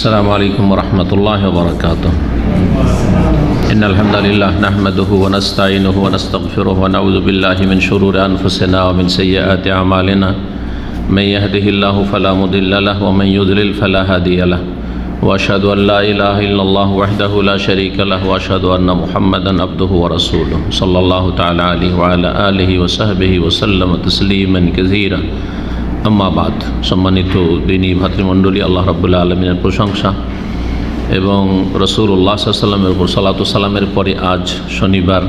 السلام عليكم ورحمة الله وبركاته. إن الحمد لله نحمده ونستعينه ونستغفره ونعوذ بالله من شرور أنفسنا ومن سيئات أعمالنا. من يهده الله فلا مضل له ومن يضلل فلا هادي له. وأشهد أن لا إله إلا الله وحده لا شريك له وأشهد أن محمدا عبده ورسوله صلى الله تعالى عليه وعلى آله وصحبه وسلم تسليما كثيرا. আম্মা বাদ। সম্মানিত দিনী ভাতৃমণ্ডলী, আল্লাহ রাব্বুল আলামিনের প্রশংসা এবং রাসূলুল্লাহ সাল্লাল্লাহু আলাইহি ওয়াসাল্লামের উপর সালাতু সালামের পরে আজ শনিবার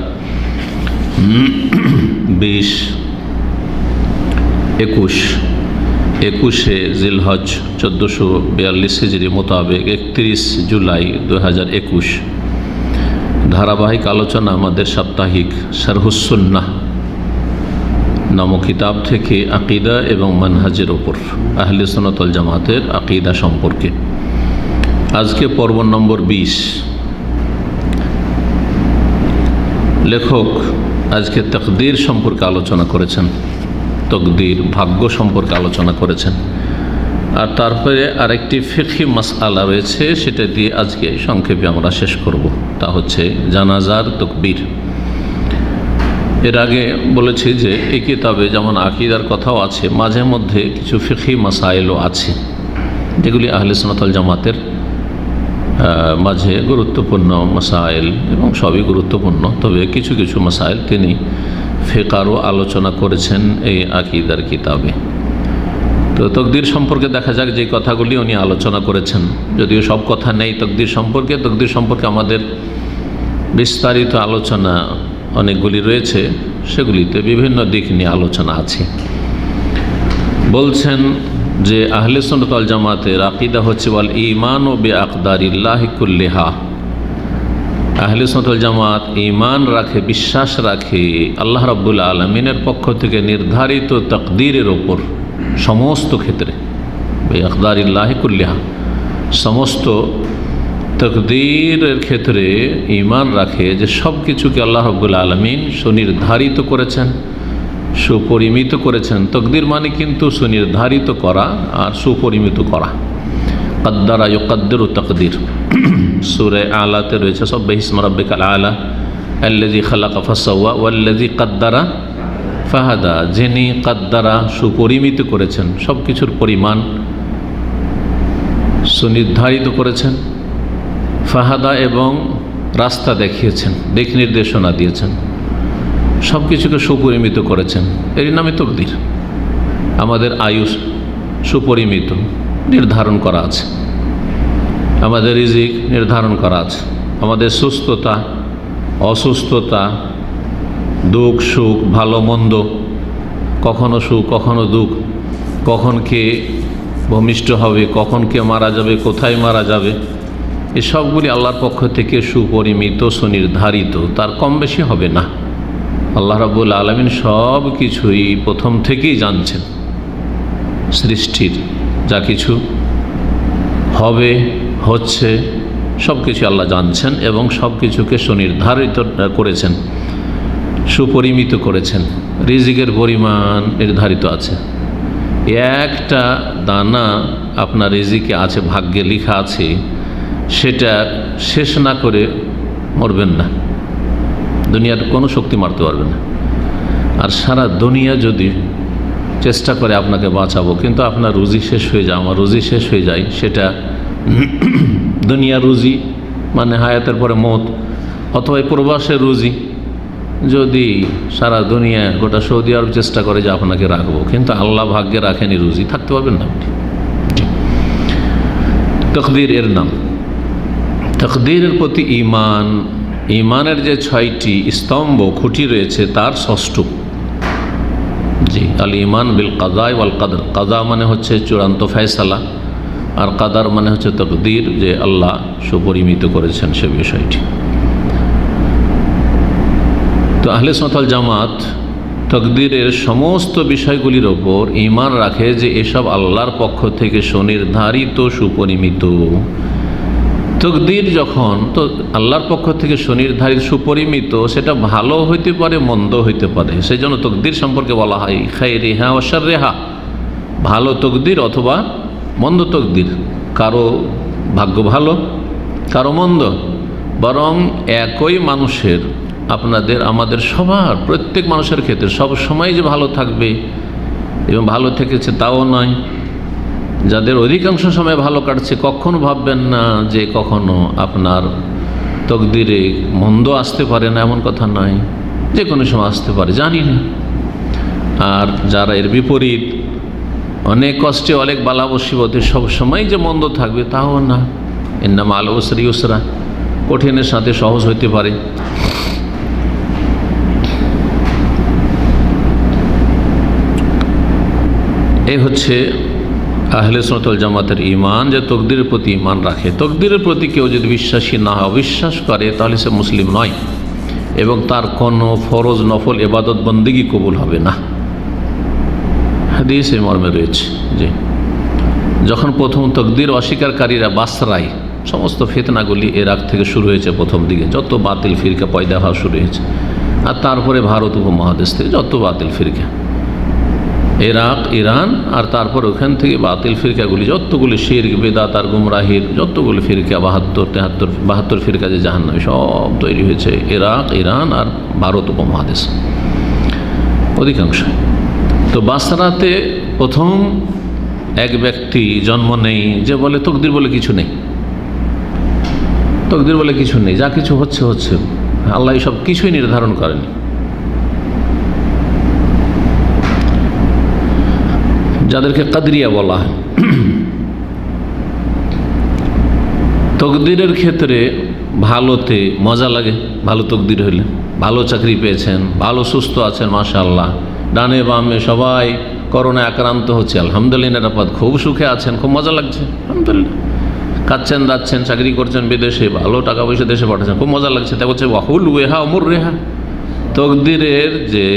21শে জিলহজ 1442 হিজরি মোতাবেক 31 জুলাই 2021 ধারাবাহিক আলোচনা আমাদের সাপ্তাহিক শারহুস সুন্নাহ নামক কিতাব থেকে আকিদা এবং মানহাজের ওপর আহলে সুন্নাত ওয়াল জামাতের আকিদা সম্পর্কে। আজকে পর্ব নম্বর 20। লেখক আজকে তাকদীর সম্পর্কে আলোচনা করেছেন, তাকদীর ভাগ্য সম্পর্কে আলোচনা করেছেন, আর তারপরে আরেকটি ফিকহি মাসআলা রয়েছে, সেটা দিয়ে আজকে সংক্ষেপে আমরা শেষ করব। তা হচ্ছে জানাজার তাকবীর। এর আগে বলেছি যে এই কিতাবে যেমন আকিদার কথাও আছে, মাঝে মধ্যে কিছু ফিকহি মাসাইলও আছে যেগুলি আহলে সুন্নাত ওয়াল জামাতের মাঝে গুরুত্বপূর্ণ মাসাইল, এবং সবই গুরুত্বপূর্ণ। তবে কিছু কিছু মাসাইল তিনি ফিকহারও আলোচনা করেছেন এই আকিদার কিতাবে। তো তাকদীর সম্পর্কে দেখা যাক যে কথাগুলি উনি আলোচনা করেছেন, যদিও সব কথা নেই তাকদীর সম্পর্কে। তাকদীর সম্পর্কে আমাদের বিস্তারিত আলোচনা অনেকগুলি রয়েছে, সেগুলিতে বিভিন্ন দিক নিয়ে আলোচনা আছে। বলছেন যে আহলে সুন্নাত ওয়াল জামাতের আকীদা হচ্ছে ওয়াল ঈমানু বিআকদারিল্লাহি কুল্লিহা। আহলে সুন্নাত ওয়াল জামাত ঈমান রাখে, বিশ্বাস রাখে আল্লাহ রাব্বুল আলামিনের পক্ষ থেকে নির্ধারিত তাকদীরের ওপর সমস্ত ক্ষেত্রে। বিআকদারিল্লাহি কুল্লিহা, সমস্ত তকদীরের ক্ষেত্রে ঈমান রাখে যে সব কিছুকে আল্লাহ রাব্বুল আলামিন সুনির্ধারিত করেছেন, সুপরিমিত করেছেন। তকদীর মানে কিন্তু সুনির্ধারিত করা আর সুপরিমিত করা। কদ্দারা ইউকদ্দিরু তাকদীর, সূরা আলাতে রয়েছে সাব্বিহিসমা রাব্বিকাল আলা আল্লাযী খালাকা ফাসাওয়া ওয়াল্লাযী কদ্দারা ফাহাদা। যিনি কদ্দারা সুপরিমিত করেছেন, সব কিছুর পরিমাণ সুনির্ধারিত করেছেন, ফাহাদা এবং রাস্তা দেখিয়েছেন, দিক নির্দেশনা দিয়েছেন, সব কিছুকে সুপরিমিত করেছেন। এর নামে তাকদীর। আমাদের আয়ুষ সুপরিমিত নির্ধারণ করা আছে, আমাদের রিজিক নির্ধারণ করা আছে, আমাদের সুস্থতা অসুস্থতা, দুঃখ সুখ, ভালো মন্দ, কখনো সুখ কখনো দুঃখ, কখন কে ভূমিষ্ঠ হবে, কখন কে মারা যাবে, কোথায় মারা যাবে, এই সবগুলি আল্লাহর পক্ষ থেকে সুপরিমিত সুনির্ধারিত, তার কম বেশি হবে না। আল্লাহ রাব্বুল আলামিন সব কিছুই প্রথম থেকেই জানছেন। সৃষ্টির যা কিছু হবে, হচ্ছে, সব কিছু আল্লাহ জানছেন এবং সব কিছুকে সুনির্ধারিত করেছেন, সুপরিমিত করেছেন। রিজিকের পরিমাণ নির্ধারিত আছে। একটা দানা আপনার রিজিকে আছে, ভাগ্যে লেখা আছে, সেটা শেষ না করে মরবেন না। দুনিয়ার কোনো শক্তি মারতে পারবে না। আর সারা দুনিয়া যদি চেষ্টা করে আপনাকে বাঁচাবো, কিন্তু আপনার রুজি শেষ হয়ে যায়, আমার রুজি শেষ হয়ে যায়, সেটা দুনিয়ার রুজি মানে হায়াতের পরে মত, অথবা প্রবাসের রুজি। যদি সারা দুনিয়া গোটা সৌদি আরব চেষ্টা করে যে আপনাকে রাখবো, কিন্তু আল্লাহ ভাগ্যে রাখেনি রুজি, থাকতে পারবেন না আপনি। তাকদীর এর নাম। তাকদীরের প্রতি ঈমান, ঈমানের যে 6টি স্তম্ভ খুঁটি রয়েছে তার 6ষ্ঠ। জি, আল ঈমান বিল কাযা ওয়াল কদর। কাযা মানে হচ্ছে চূড়ান্ত ফয়সালা, আর কদর মানে হচ্ছে তাকদীর, যে আল্লাহ সুপরিমিত করেছেন সে বিষয়টি। তো আহলে সুন্নাত ওয়াল জামাত তাকদীরের সমস্ত বিষয়গুলির ওপর ঈমান রাখে যে এসব আল্লাহর পক্ষ থেকে সুনির্ধারিত, সুপরিমিত। তাকদীর যখন তো আল্লাহর পক্ষ থেকে সুনির্ধারিত, সুপরিমিত, সেটা ভালো হইতে পারে, মন্দ হইতে পারে। সেই জন্য তাকদীর সম্পর্কে বলা হয় খায়রিহা ওয়া শাররিহা, ভালো তাকদীর অথবা মন্দ তাকদীর। কারো ভাগ্য ভালো কারো মন্দ, বরং একই মানুষের, আপনাদের আমাদের সবার প্রত্যেক মানুষের ক্ষেত্রে সব সময় যে ভালো থাকবে এবং ভালো থেকেছে তাও নয়। যাদের অধিকাংশ সময় ভালো কাটছে, কখনো ভাববেন না যে কখনো আপনার তকদিরে মন্দ আসতে পারে না, এমন কথা নয়, যে কোনো সময় আসতে পারে, জানি না। আর যারা এর বিপরীত, অনেক কষ্টে অনেক বালা মুসিবতে সবসময় যে মন্দ থাকবে তাও না। ইন্না মাল উসরি ইউসরা, কঠিনের সাথে সহজ হইতে পারে। এই হচ্ছে আহলে সুন্নাত ওয়াল জামাতের ঈমান, যে তকদিরের প্রতি ঈমান রাখে। তকদিরের প্রতি কেউ যদি বিশ্বাসী না হয়, অবিশ্বাস করে, তাহলে সে মুসলিম নয় এবং তার কোনো ফরজ নফল ইবাদত বন্দেগী কবুল হবে না। হাদিস এই মর্মে রয়েছে যে যখন প্রথম তকদির অস্বীকারীরা বাসরায়, সমস্ত ফিতনাগুলি ইরাক থেকে শুরু হয়েছে, প্রথম দিকে যত বাতিল ফিরকা পয়দা হওয়া শুরু হয়েছে, আর তারপরে ভারত উপমহাদেশ থেকে যত বাতিল ফিরকা, ইরাক, ইরান, আর তারপর ওখান থেকে বাতিল ফিরকাগুলি যতগুলি শিরক বেদাত আর গুমরাহির যতগুলি ফিরকা, 72 ফিরকা যে জাহান্নামী, সব তৈরি হয়েছে ইরাক, ইরান আর ভারত উপমহাদেশ অধিকাংশ। তো বাসরাতে প্রথম এক ব্যক্তি জন্ম নেই যে বলে তকদির বলে কিছু নেই, তকদির বলে কিছু নেই, যা কিছু হচ্ছে হচ্ছে, আল্লাহ সব কিছুই নির্ধারণ করেনি। যাদেরকে কাদরিয়া বলা হয়। তকদিরের ক্ষেত্রে ভালোতে মজা লাগে, ভালো তকদির হইলে, ভালো চাকরি পেয়েছেন, ভালো সুস্থ আছেন, মাশাআল্লাহ, ডানে বামে সবাই করোনায় আক্রান্ত হচ্ছে, আলহামদুলিল্লাহ, নিরাপদ, খুব সুখে আছেন, খুব মজা লাগছে, আলহামদুলিল্লাহ, খাচ্ছেন যাচ্ছেন, চাকরি করছেন বিদেশে, ভালো টাকা পয়সা দেশে পাঠাচ্ছেন, খুব মজা লাগছে। তা বলছে ওয়াহুল ওয়েহা অমর রেহা, তকদিরের যে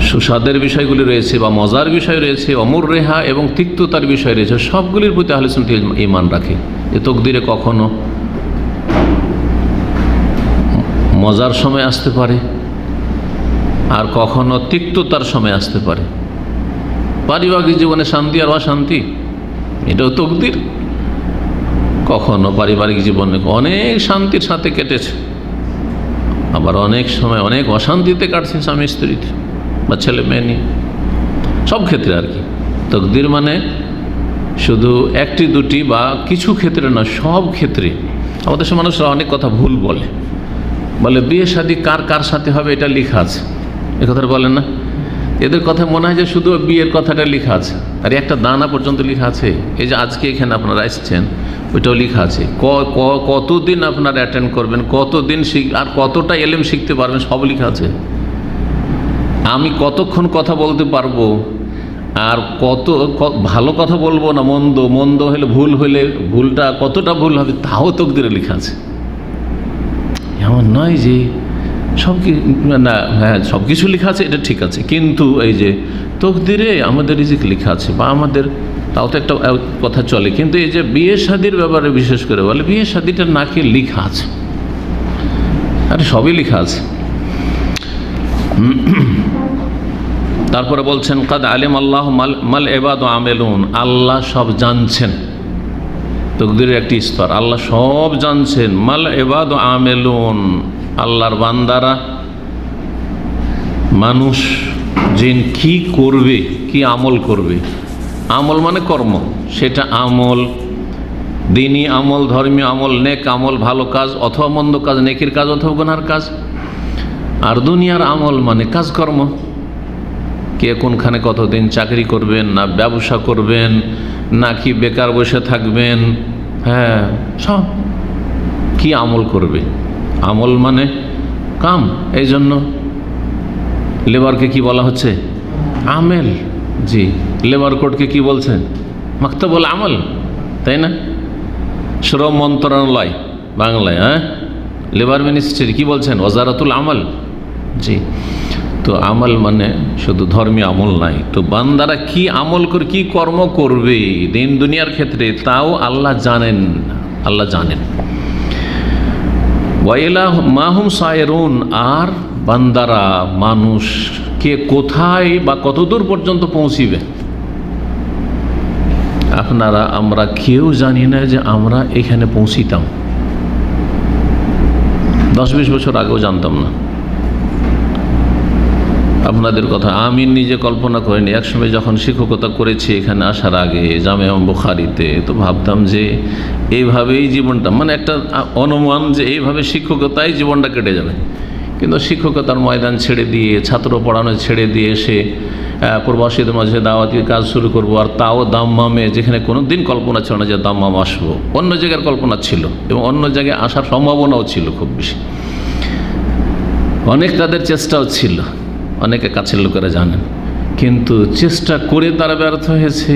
সুস্বাদের বিষয়গুলি রয়েছে বা মজার বিষয় রয়েছে, অমর রেহা এবং তিক্ততার বিষয় রয়েছে, সবগুলির প্রতি আহলে সুন্নাত ঈমান রাখে। যে তকদিরে কখনো মজার সময় আসতে পারে আর কখনো তিক্ততার সময় আসতে পারে। পারিবারিক জীবনে শান্তি আর অশান্তি, এটাও তকদির। কখনো পারিবারিক জীবনে অনেক শান্তির সাথে কেটেছে, আবার অনেক সময় অনেক অশান্তিতে কাটছে স্বামী স্ত্রীতে বা ছেলে মেয়ে নিয়ে, সব ক্ষেত্রে আর কি। তকদির মানে শুধু একটি দুটি বা কিছু ক্ষেত্রে না, সব ক্ষেত্রে। আমাদের সব মানুষরা অনেক কথা ভুল বলে, বলে বিয়ে শাদী কার কার সাথে হবে এটা লেখা আছে, এ কথাটা বলেন না। এদের কথা মনে হয় যে শুধু বিয়ের কথাটা লেখা আছে, আর একটা দানা পর্যন্ত লেখা আছে। এই যে আজকে এখানে আপনারা এসেছেন, ওইটাও লেখা আছে, কতদিন আপনারা অ্যাটেন্ড করবেন, কতদিন আর কতটা এলেম শিখতে পারবেন, সব লেখা আছে। আমি কতক্ষণ কথা বলতে পারবো আর কত ভালো কথা বলবো না মন্দ, মন্দ হলে ভুল হলে ভুলটা কতটা ভুল হবে, তাও তকদিরে লেখা আছে। এমন নয় যে সব না, হ্যাঁ সব কিছু লেখা আছে, এটা ঠিক আছে, কিন্তু এই যে তকদিরে আমাদের রিজিক লেখা আছে বা আমাদের, তাও তো একটা কথা চলে। কিন্তু এই যে বিয়ে শাদির ব্যাপারে বিশেষ করে বলে বিয়ে শাদিটা নাকি লেখা আছে, আরে সবই লেখা আছে। তারপরে বলছেন কাদ আলিম আল্লাহ মাল ইবাদ আমেলুন, আল্লাহ সব জানছেন। তকদিরের একটি স্তর, আল্লাহ সব জানছেন। মাল ইবাদ আমেলুন, আল্লাহর বান্দারা, মানুষ জিন কি করবে, কি আমল করবে। আমল মানে কর্ম, সেটা আমল, দিনী আমল, ধর্মীয় আমল, নেক আমল, ভালো কাজ অথবা মন্দ কাজ, নেকির কাজ অথবা গুনার কাজ। আর দুনিয়ার আমল মানে কাজকর্ম, কে কোনখানে কতদিন চাকরি করবেন, না ব্যবসা করবেন, নাকি বেকার বসে থাকবেন, হ্যাঁ সব কি আমল করবে। আমল মানে কাম, এই জন্য লেবারকে কি বলা হচ্ছে, আমেল। জি, লেবার কোডকে কি বলছেন, মাকতাবুল আমল, তাই না? শ্রম মন্ত্রণালয় বাংলায়, হ্যাঁ, লেবার মিনিস্ট্রি কি বলছেন, ওয়াজারাতুল আমল। জি, তো আমল মানে শুধু ধর্মীয় আমল নাই। তো বান্দারা কি আমল করে, কি কর্ম করবে দিন দুনিয়ার ক্ষেত্রে, তাও আল্লাহ জানেন, আল্লাহ জানেন। ওয়াইলা মাহুম সায়রুন, আর বান্দারা, মানুষকে কোথায় বা কতদূর পর্যন্ত পৌঁছিবে, আপনারা আমরা কেউ জানি না যে আমরা এখানে পৌঁছিতাম। 10-20 বছর আগেও জানতাম না আপনাদের কথা। আমি নিজে কল্পনা করিনি। একসময় যখন শিক্ষকতা করেছি এখানে আসার আগে জামিয়া বুখারীতে, তো ভাবতাম যে এইভাবেই জীবনটা, মানে একটা অনুমান যে এইভাবে শিক্ষকতায় জীবনটা কেটে যাবে। কিন্তু শিক্ষকতার ময়দান ছেড়ে দিয়ে, ছাত্র পড়ানো ছেড়ে দিয়ে এসে প্রবাসীদের মাঝে দাওয়াতি কাজ শুরু করব, আর তাও দাম্মামে, যেখানে কোনো দিন কল্পনা ছিল না যে দাম্মাম আসবো। অন্য জায়গার কল্পনা ছিল এবং অন্য জায়গায় আসার সম্ভাবনাও ছিল খুব বেশি। অনেক তাদের চেষ্টাও ছিল, অনেকে কাছের লোকেরা জানেন, কিন্তু চেষ্টা করে তারা ব্যর্থ হয়েছে।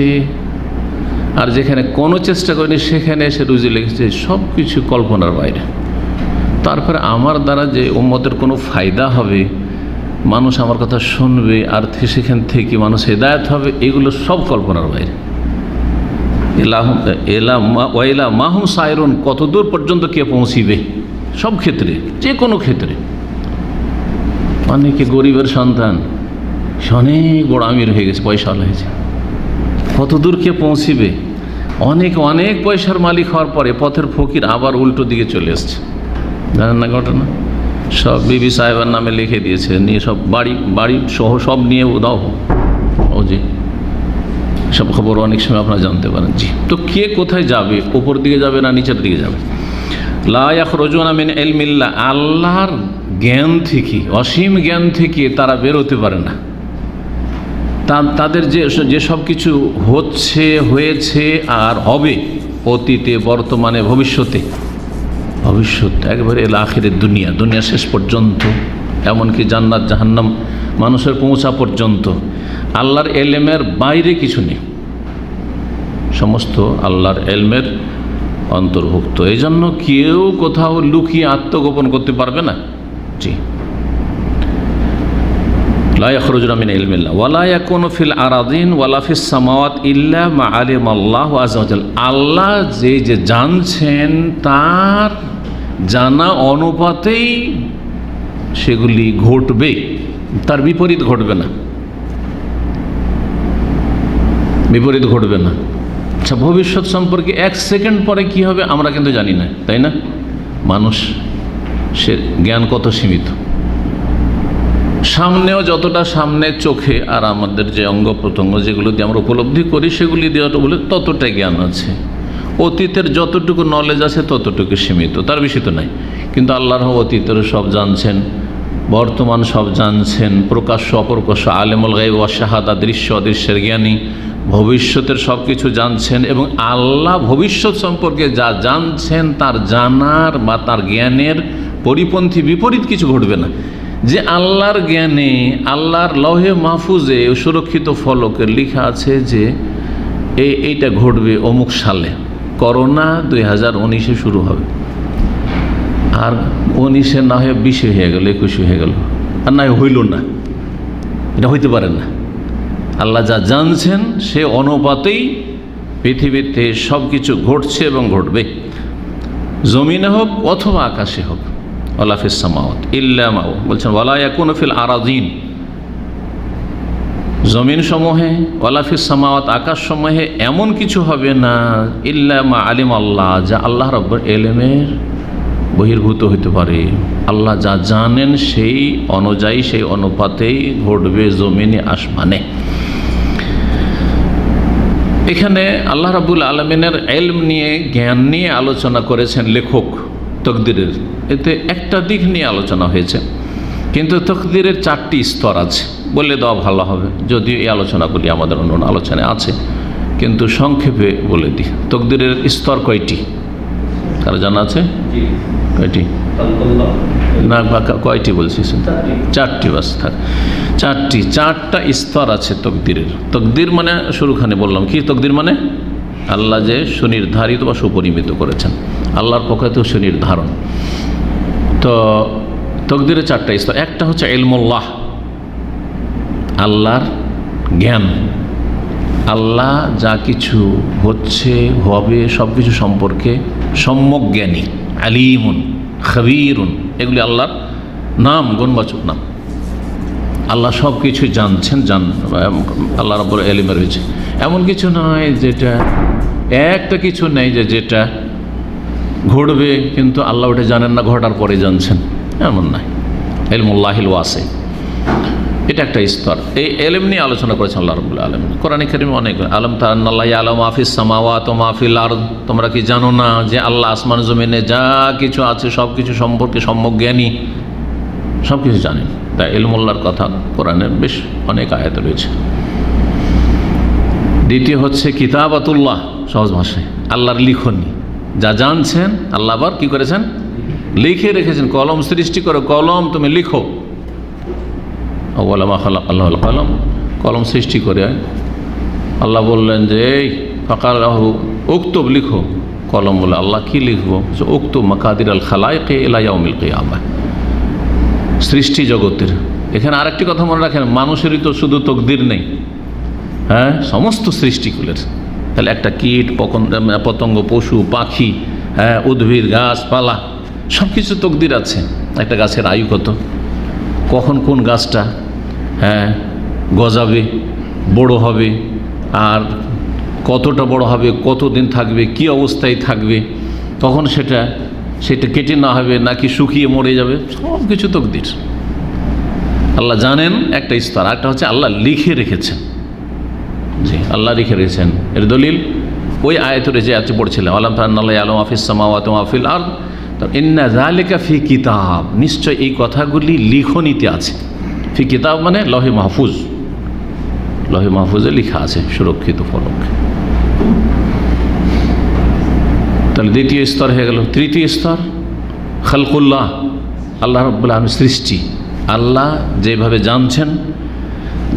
আর যেখানে কোনো চেষ্টা করেনি সেখানে এসে রুজি লেগেছে, সব কিছু কল্পনার বাইরে। তারপরে আমার দ্বারা যে উম্মতের কোনো ফায়দা হবে, মানুষ আমার কথা শুনবে, আর সেখান থেকে মানুষ হেদায়েত হবে, এগুলো সব কল্পনার বাইরে। এলা মাহুম সায়রুন, কতদূর পর্যন্ত কে পৌঁছিবে, সব ক্ষেত্রে, যে কোনো ক্ষেত্রে। অনেকে গরিবের সন্তান, অনেক বড় আমির হয়ে গেছে, পয়সা হয়েছে, কতদূর কে পৌঁছিবে। অনেক অনেক পয়সার মালিক হওয়ার পরে পথের ফকির আবার উল্টো দিকে চলে এসছে, জানেন না ঘটনা? সব বিবি সাহেবের নামে লিখে দিয়েছে, নিয়ে সব বাড়ি সহ সব নিয়ে দাও। ও জি, সব খবর অনেক সময় আপনারা জানতে পারেন। জি, তো কে কোথায় যাবে, ওপর দিকে যাবে না নিচের দিকে যাবে? লা ইয়াখরুজুনা মিন ইলমিল্লাহ, আল্লাহর জ্ঞান থেকে, অসীম জ্ঞান থেকে তারা বেরোতে পারে না। তাদের যে সব কিছু হচ্ছে, হয়েছে আর হবে, অতীতে, বর্তমানে, ভবিষ্যতে একবারে আখিরের দুনিয়া শেষ পর্যন্ত, এমনকি জান্নাত জাহান্নাম মানুষের পৌঁছা পর্যন্ত আল্লাহর এলেমের বাইরে কিছু নেই, সমস্ত আল্লাহর এলমের অন্তর্ভুক্ত। এই জন্য কেউ কোথাও লুকিয়ে আত্মগোপন করতে পারবে না। জি, লা ইয়াখরুজুনা মিন ইলমিল্লাহ ওয়ালা ইয়াকুনু ফিল আরাদিন ওয়ালা ফিস সামাওয়াত ইল্লা মা আলিমাল্লাহু আযজা ওয়া জাল্লা। আল্লাহ যে জানছেন তার জানা অনুপাতেই সেগুলি ঘটবে, তার বিপরীত ঘটবে না, আচ্ছা, ভবিষ্যৎ সম্পর্কে 1 সেকেন্ড পরে কি হবে আমরা কিন্তু জানি না, তাই না? মানুষ সে জ্ঞান কত সীমিত। সামনেও যতটা সামনে চোখে আর আমাদের যে অঙ্গ প্রত্যঙ্গ যেগুলো দিয়ে আমরা উপলব্ধি করি সেগুলি দিয়ে বলে ততটা জ্ঞান আছে। অতীতের যতটুকু নলেজ আছে ততটুকু সীমিত, তার বেশি তো নাই। কিন্তু আল্লাহর অতীতের সব জানছেন, বর্তমান সব জানছেন, প্রকাশ্য অপ্রকাশ্য আলেমুল গায়ব ওয়াশ শাহাদা, দৃশ্য অদৃশ্যের জ্ঞানী, ভবিষ্যতের সব কিছু জানছেন। এবং আল্লাহ ভবিষ্যৎ সম্পর্কে যা জানছেন তার জানার বা তার জ্ঞানের পরিপন্থী বিপরীত কিছু ঘটবে না। যে আল্লাহর জ্ঞানে, আল্লাহর লৌহে মাহফুজে সুরক্ষিত ফলকে লেখা আছে যে এইটা ঘটবে অমুক সালে, করোনা 2019-এ শুরু হবে, আর 19-এ না হয়ে 20-এ হয়ে গেল, 21-এ হয়ে গেল, আর না হইল না, এটা হইতে পারে না। আল্লাহ যা জানছেন সে অনুপাতেই পৃথিবীতে সব কিছু ঘটছে এবং ঘটবে, জমিনে হোক অথবা আকাশে হোক। ওয়ালা ফিস সামাওয়াত ইল্লা মা, বলছেন ওয়ালা ইয়াকুনু ফিল আরাদিন, জমিন সমূহে, ওয়ালা ফিস সামাওয়াত আকাশ সমূহে এমন কিছু হবে না, ইল্লা মা আলিম আল্লাহ, যা আল্লাহ রাব্বুল ইলমের বহির্ভূত হইতে পারে। আল্লাহ যা জানেন সেই অনুযায়ী, সেই অনুপাতেই ঘটবে জমিনে আসমানে। এখানে আল্লাহ রাব্বুল আলামিনের ইলম নিয়ে, জ্ঞান নিয়ে আলোচনা করেছেন লেখক তকদিরের। এতে একটা দিক নিয়ে আলোচনা হয়েছে, কিন্তু তকদিরের 4টি স্তর আছে, বলে দেওয়া ভালো হবে, যদিও এই আলোচনাগুলি আমাদের অন্য আলোচনায় আছে, কিন্তু সংক্ষেপে বলে দিই। তকদিরের স্তর কয়টি কারো জানা আছে? কয়টি না, কয়টি বলছি? 4টি, বাস থাক। 4টা স্তর আছে তকদিরের। তকদির মানে শুরুখানে বললাম কি তকদির মানে? আল্লাহ যে সুনির্ধারিত বা সুপরিমিত করেছেন, আল্লাহর পক্ষে তো সুনির্ধারণ। তো তকদিরের 4টা স্তর। একটা হচ্ছে ইলমুল্লাহ, আল্লাহর জ্ঞান। আল্লাহ যা কিছু হচ্ছে, হবে, সব কিছু সম্পর্কে সম্যক জ্ঞানী। আলিমুন, খবীরুন, এগুলি আল্লাহর নাম, গুণবাচক নাম। আল্লাহ সব কিছু জানছেন, আল্লাহ রাব্বুল ইলমে রয়েছে। এমন কিছু নয় যেটা একটা কিছু নেই যেটা ঘটবে কিন্তু আল্লাহ ওটা জানেন না, ঘটার পরে জানছেন, এমন নাই। ইলমুল্লাহিল ওয়াসি, এটা একটা স্তর। এই এলম নিয়ে আলোচনা করেছেন আল্লাহ রাব্বুল আলামিন কোরআনে কারীমে অনেক। আলম তারা আন্নাল্লাহু ইয়ালামু মা ফিস সামাওয়াতি ওয়া মা ফিল আরদ, তোমরা কি জানো না যে আল্লাহ আসমান জমিনে যা কিছু আছে সব কিছু সম্পর্কে সম্যক জ্ঞানী, সব কিছু জানেন। তাই ইলমুল্লাহর কথা কোরআনের বেশ অনেক আয়াত রয়েছে। দ্বিতীয় হচ্ছে কিতাবাতুল্লাহ, সহজ ভাষায় আল্লাহর লিখনি, যা জানছেন আল্লাহ আবার কি করেছেন, লিখে রেখেছেন। কলম সৃষ্টি করে, কলম তুমি লিখো। আল্লাহ খালাকাল কলম, কলম সৃষ্টি করে আল্লাহ বললেন যে এই ফাকালাহু উক্তুব, লিখো। কলম বলে আল্লাহ কি লিখবো, উক্তুব মাকাদির আল খালাইক ইলা ইয়াউমিল কিয়ামাহ, সৃষ্টি জগতের। এখানে আরেকটি কথা মনে রাখেন, মানুষেরই তো শুধু তকদির নেই, হ্যাঁ, সমস্ত সৃষ্টিকুলের। তাহলে একটা কীট পতঙ্গ, পশু পাখি, হ্যাঁ, উদ্ভিদ গাছপালা, সব কিছু তকদির আছে। একটা গাছের আয়ু কত, কখন কোন গাছটা হ্যাঁ গজাবে, বড় হবে, আর কতটা বড় হবে, কতদিন থাকবে, কি অবস্থায় থাকবে, তখন সেটা কেটে না হবে নাকি শুকিয়ে মরে যাবে, সব কিছু তকদির আল্লাহ জানেন। একটা স্তর। একটা হচ্ছে আল্লাহ লিখে রেখেছেন। জি, আল্লাহ লিখে রেখেছেন। এর দলিল ওই আয়াতে যে আয়াতটি পড়ছিলাম, আলাম তাআলা ইয়ালামু মা ফিস সামাওয়াতি ওয়া মা ফিল আরদ, ইন্না যালিকা ফি কিতাব, নিশ্চয় এই কথাগুলি লিখনিতে আছে। ফি কিতাব মানে লহে মাহফুজ, লহে মাহফুজে লেখা আছে, সুরক্ষিত ফলক। তাহলে দ্বিতীয় স্তর হয়ে গেল। তৃতীয় স্তর খালকুল্লাহ, আল্লাহ রাব্বুল আলামিন সৃষ্টি। আল্লাহ যেভাবে জানছেন,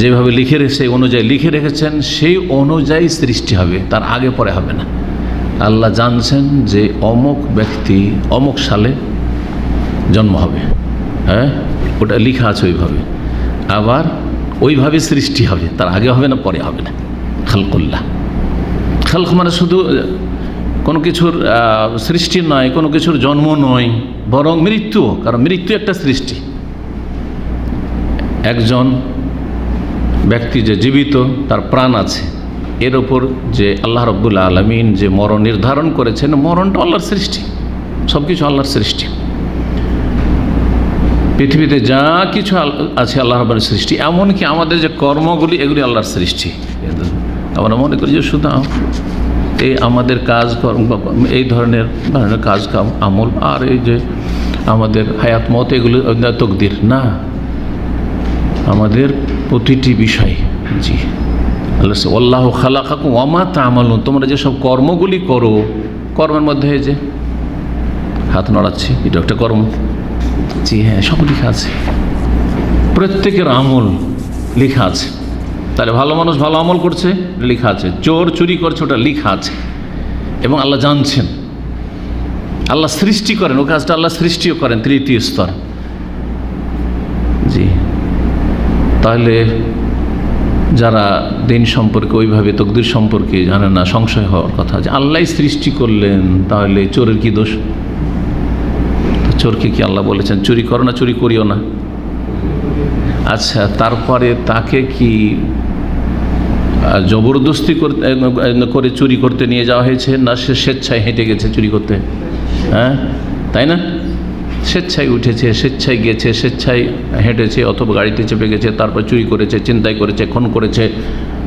যেভাবে লিখে রেখে অনুযায়ী লিখে রেখেছেন, সেই অনুযায়ী সৃষ্টি হবে, তার আগে পরে হবে না। আল্লাহ জানছেন যে অমুক ব্যক্তি অমুক সালে জন্ম হবে, হ্যাঁ, ওটা লেখা আছে ওইভাবে, আবার ওইভাবে সৃষ্টি হবে, তার আগে হবে না পরে হবে না। খালকুল্লাহ, খালক মানে শুধু কোনো কিছুর সৃষ্টি নয়, কোনো কিছুর জন্ম নয়, বরং মৃত্যু। কারণ মৃত্যু একটা সৃষ্টি। একজন ব্যক্তি যে জীবিত, তার প্রাণ আছে, এর ওপর যে আল্লাহ রাব্বুল আলামিন যে মরণ নির্ধারণ করেছেন, মরণটা আল্লাহর সৃষ্টি, সব কিছু আল্লাহর সৃষ্টি। পৃথিবীতে যা কিছু আছে আল্লাহ রাব্বুল সৃষ্টি, এমনকি আমাদের যে কর্মগুলি, এগুলি আল্লাহর সৃষ্টি। আমরা মনে করি যে শুধু এই আমাদের কাজ এই ধরনের কাজ কাম আমল, আর এই যে আমাদের হায়াত মত, এগুলো তকদির না। আমাদের প্রতিটি বিষয়, জি, আল্লাহু খালাকাকুম ওয়া মা তা'মালুন, তোমরা যেসব কর্মগুলি করো, কর্মের মধ্যে এই যে হাত নড়াচ্ছি, এটা একটা কর্ম। জি হ্যাঁ, সব লেখা আছে, প্রত্যেকের আমল লেখা আছে। তাহলে ভালো মানুষ ভালো আমল করছে, লেখা আছে। চোর চুরি করছে, ওটা লেখা আছে। এবং আল্লাহ জানছেন, আল্লাহ সৃষ্টি করেন, ও কাজটা আল্লাহ সৃষ্টিও করেন। তৃতীয় স্তর। জি, তাহলে যারা দিন সম্পর্কে ওইভাবে তকদির সম্পর্কে জানে না, সংশয় হওয়ার কথা যে আল্লাহ সৃষ্টি করলেন, তাহলে চোরের কি দোষ? চোরকে কি আল্লাহ বলেছেন চুরি করো না, চুরি করিও না? আচ্ছা, তারপরে তাকে কি জবরদস্তি করে চুরি করতে নিয়ে যাওয়া হয়েছে, না সে স্বেচ্ছায় হেঁটে গেছে চুরি করতে? হ্যাঁ, তাই না? স্বেচ্ছায় উঠেছে, স্বেচ্ছায় গেছে, স্বেচ্ছায় হেঁটেছে, অথবা গাড়িতে চেপে গেছে, তারপর চুরি করেছে, চিন্তাই করেছে, খুন করেছে,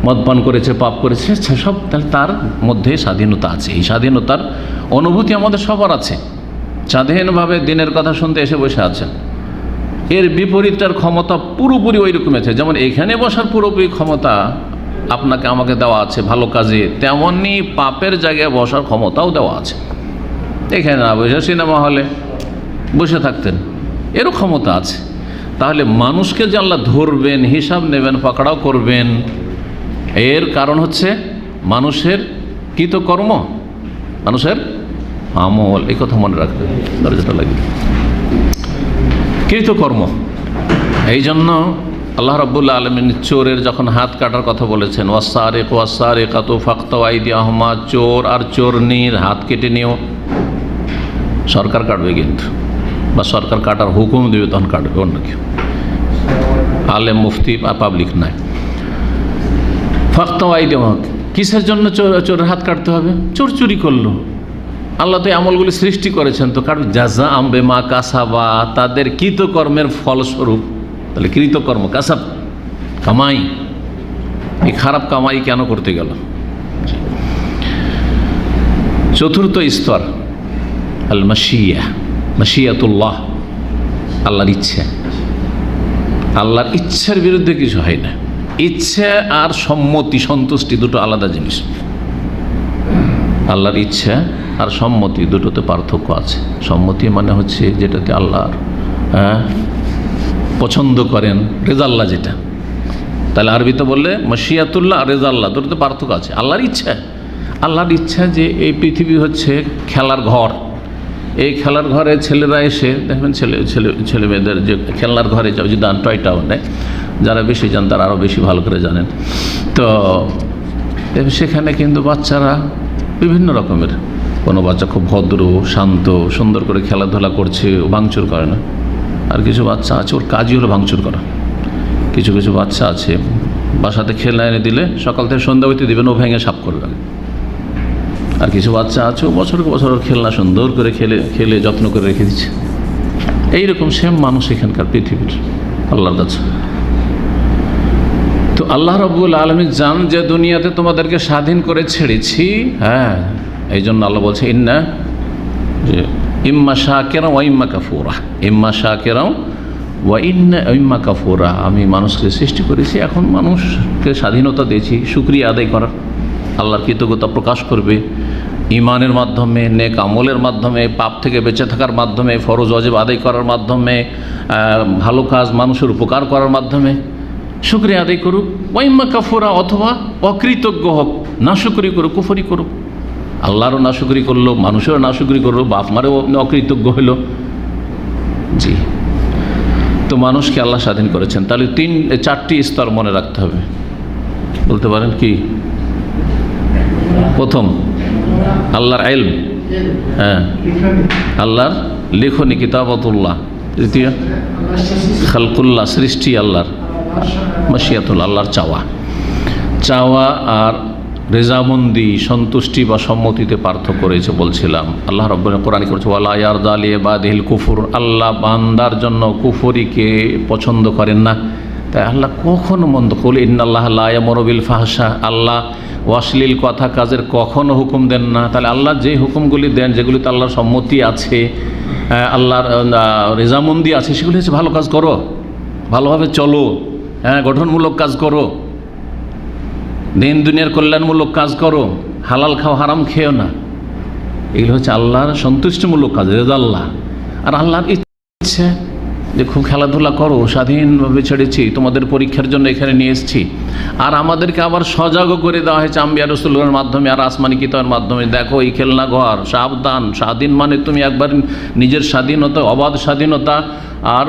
মদপান করেছে, পাপ করেছে, স্বেচ্ছা সব। তাহলে তার মধ্যে স্বাধীনতা আছে। এই স্বাধীনতার অনুভূতি আমাদের সবার আছে। স্বাধীনভাবে দিনের কথা শুনতে এসে বসে আছেন। এর বিপরীতটার ক্ষমতা পুরোপুরি ওই রকম আছে। যেমন এখানে বসার পুরোপুরি ক্ষমতা আপনাকে আমাকে দেওয়া আছে ভালো কাজে, তেমনি পাপের জায়গায় বসার ক্ষমতাও দেওয়া আছে। এখানে না বসে সিনেমা হলে বসে থাকতেন, এরও ক্ষমতা আছে। তাহলে মানুষকে যে আল্লাহ ধরবেন, হিসাব নেবেন, পাকড়াও করবেন, এর কারণ হচ্ছে মানুষের কৃতকর্ম, মানুষের আমল। এই কথা মনে রাখবেন, দরজাটা লাগে কৃতকর্ম। এই জন্য আল্লাহ রাব্বুল আলামিন চোরের যখন হাত কাটার কথা বলেছেন, ওয়াসারিকু ওয়াসারিকাতু ফাকতাউ আইদিয়াহুমা, চোর আর চোরনির হাত কেটে নিও। সরকার কাটবে কিন্তু, বা সরকার কাটার হুকুম দেবে, তখন কাটবে, অন্য কেউ। আলেম মুফতি বা পাবলিক নয়। ফাক্তাওয়াইদিহিম, কিসের জন্য চোরের হাত কাটতে হবে? চোর চুরি করলো, আল্লাহ তো আমলগুলি সৃষ্টি করেছেন, তো কারণ জাযাআম বিমা কাসাবা, তাদের কৃতকর্মের ফলস্বরূপ। তাহলে কৃতকর্ম কাসাব, কামাই, এই খারাপ কামাই কেন করতে গেল? চতুর্থ স্তর আল মাশিয়া, মাশিয়াতুল্লাহ, আল্লাহর ইচ্ছা। আল্লাহর ইচ্ছার বিরুদ্ধে কিছু হয় না। ইচ্ছা আর সম্মতি, সন্তুষ্টি দুটো আলাদা জিনিস। আল্লাহর ইচ্ছা আর সম্মতি দুটোতে পার্থক্য আছে। সম্মতি মানে হচ্ছে যেটাতে আল্লাহর পছন্দ করেন, রেজাল্লাহ যেটা। তাহলে আরবিতে বললে মাশিয়াতুল্লাহ আর রেজাল্লাহ, দুটোতে পার্থক্য আছে। আল্লাহর ইচ্ছা, আল্লাহর ইচ্ছা যে এই পৃথিবী হচ্ছে খেলার ঘর, এই খেলার ঘরে ছেলেরা এসে দেখবেন, ছেলে মেয়েদের যে খেলনার ঘরে যে দান টয় টাউন নেয়, যারা বেশি জান তারা আরও বেশি ভালো করে জানেন। তো সেখানে কিন্তু বাচ্চারা বিভিন্ন রকমের, কোনো বাচ্চা খুব ভদ্র শান্ত সুন্দর করে খেলাধুলা করছে, ভাঙচুর করে না। আর কিছু বাচ্চা আছে ওর কাজই হলো ভাঙচুর করা। কিছু কিছু বাচ্চা আছে বাসাতে খেলনা এনে দিলে সকাল থেকে সন্ধ্যা হইতে দিবেন, ও ভেঙে সাফ করবে। আর কিছু বাচ্চা আছে বছরকে বছর খেলনা সুন্দর করে খেলে যত্ন করে রেখে দিচ্ছে। এইরকম সেম মানুষ এখানকার পৃথিবীর আল্লাহর কাছে। তো আল্লাহ রাব্বুল আলামিন জান যে দুনিয়াতে তোমাদেরকে স্বাধীন করে ছেড়েছি, হ্যাঁ, এই জন্য আল্লাহ বলছে ইন্না, যে ইম্মা শাকিরা ওয়া ইম্মা কাফুরা, ইম্মা শাকিরা ওয়া ইম্মা কাফুরা। আমি মানুষকে সৃষ্টি করেছি, এখন মানুষকে স্বাধীনতা দিয়েছি শুকরিয়া আদায় করার, আল্লাহর কৃতজ্ঞতা প্রকাশ করবে ঈমানের মাধ্যমে, নেক আমলের মাধ্যমে, পাপ থেকে বেঁচে থাকার মাধ্যমে, ফরজ ওয়াজিব আদায় করার মাধ্যমে, ভালো কাজ মানুষের উপকার করার মাধ্যমে শুকরিয়া আদায় করুক। ওয়াইম্মা কাফুরা, অথবা অকৃতজ্ঞ হোক, নাশুকরি করুক, কুফরি করুক। আল্লাহরও নাশুকরি করলো, মানুষেরও নাশুকরি করলো, বাপ মারও অকৃতজ্ঞ হইল। জি, তো মানুষকে আল্লাহ স্বাধীন করেছেন। তাহলে চারটি স্তর মনে রাখতে হবে। বলতে পারেন কি? প্রথম আল্লাহর ইলম, হ্যাঁ, আল্লাহর লেখনী কিতাবতুল্লাহ। দ্বিতীয় খালকুল্লাহ, সৃষ্টি আল্লাহর। মাশিয়াতুল্লাহ, আল্লাহর চাওয়া আর রেজামন্দি, সন্তুষ্টি বা সম্মতিতে পার্থক্য রয়েছে বলছিলাম। আল্লাহ রাব্বুল কোরআনে করেছে ওয়ালা ইয়ারদা লিইবাদিহিল কুফর, আল্লাহ বান্দার জন্য কুফরিকে পছন্দ করেন না। তাই আল্লাহ কখনো মন্দ করলে ইন্নাল্লাহ লা ইয়ামুরু বিল ফাহশা, আল্লাহ অশ্লীল কথা কাজের কখনো হুকুম দেন না। তাহলে আল্লাহ যে হুকুমগুলি দেন, যেগুলিতে আল্লাহর সম্মতি আছে, আল্লাহর রেজামন্দি আছে, সেগুলি হচ্ছে ভালো কাজ করো, ভালোভাবে চলো, হ্যাঁ, গঠনমূলক কাজ করো, দিন দুনিয়ার কল্যাণমূলক কাজ করো, হালাল খাও, হারাম খেও না। এগুলো হচ্ছে আল্লাহর সন্তুষ্টিমূলক কাজ, রেজাল্লাহ। আর আল্লাহর ইচ্ছে যে খুব খেলাধুলা করো, স্বাধীনভাবে ছেড়েছি, তোমাদের পরীক্ষার জন্য এখানে নিয়ে এসেছি। আর আমাদেরকে আবার সজাগও করে দেওয়া হয়েছে আম্বিয়া রাসূলুল্লাহর মাধ্যমে আর আসমানি কিতাবের মাধ্যমে, দেখো এই খেলনা ঘর সাবধান। স্বাধীন মানে তুমি একবার নিজের স্বাধীনতা, অবাধ স্বাধীনতা আর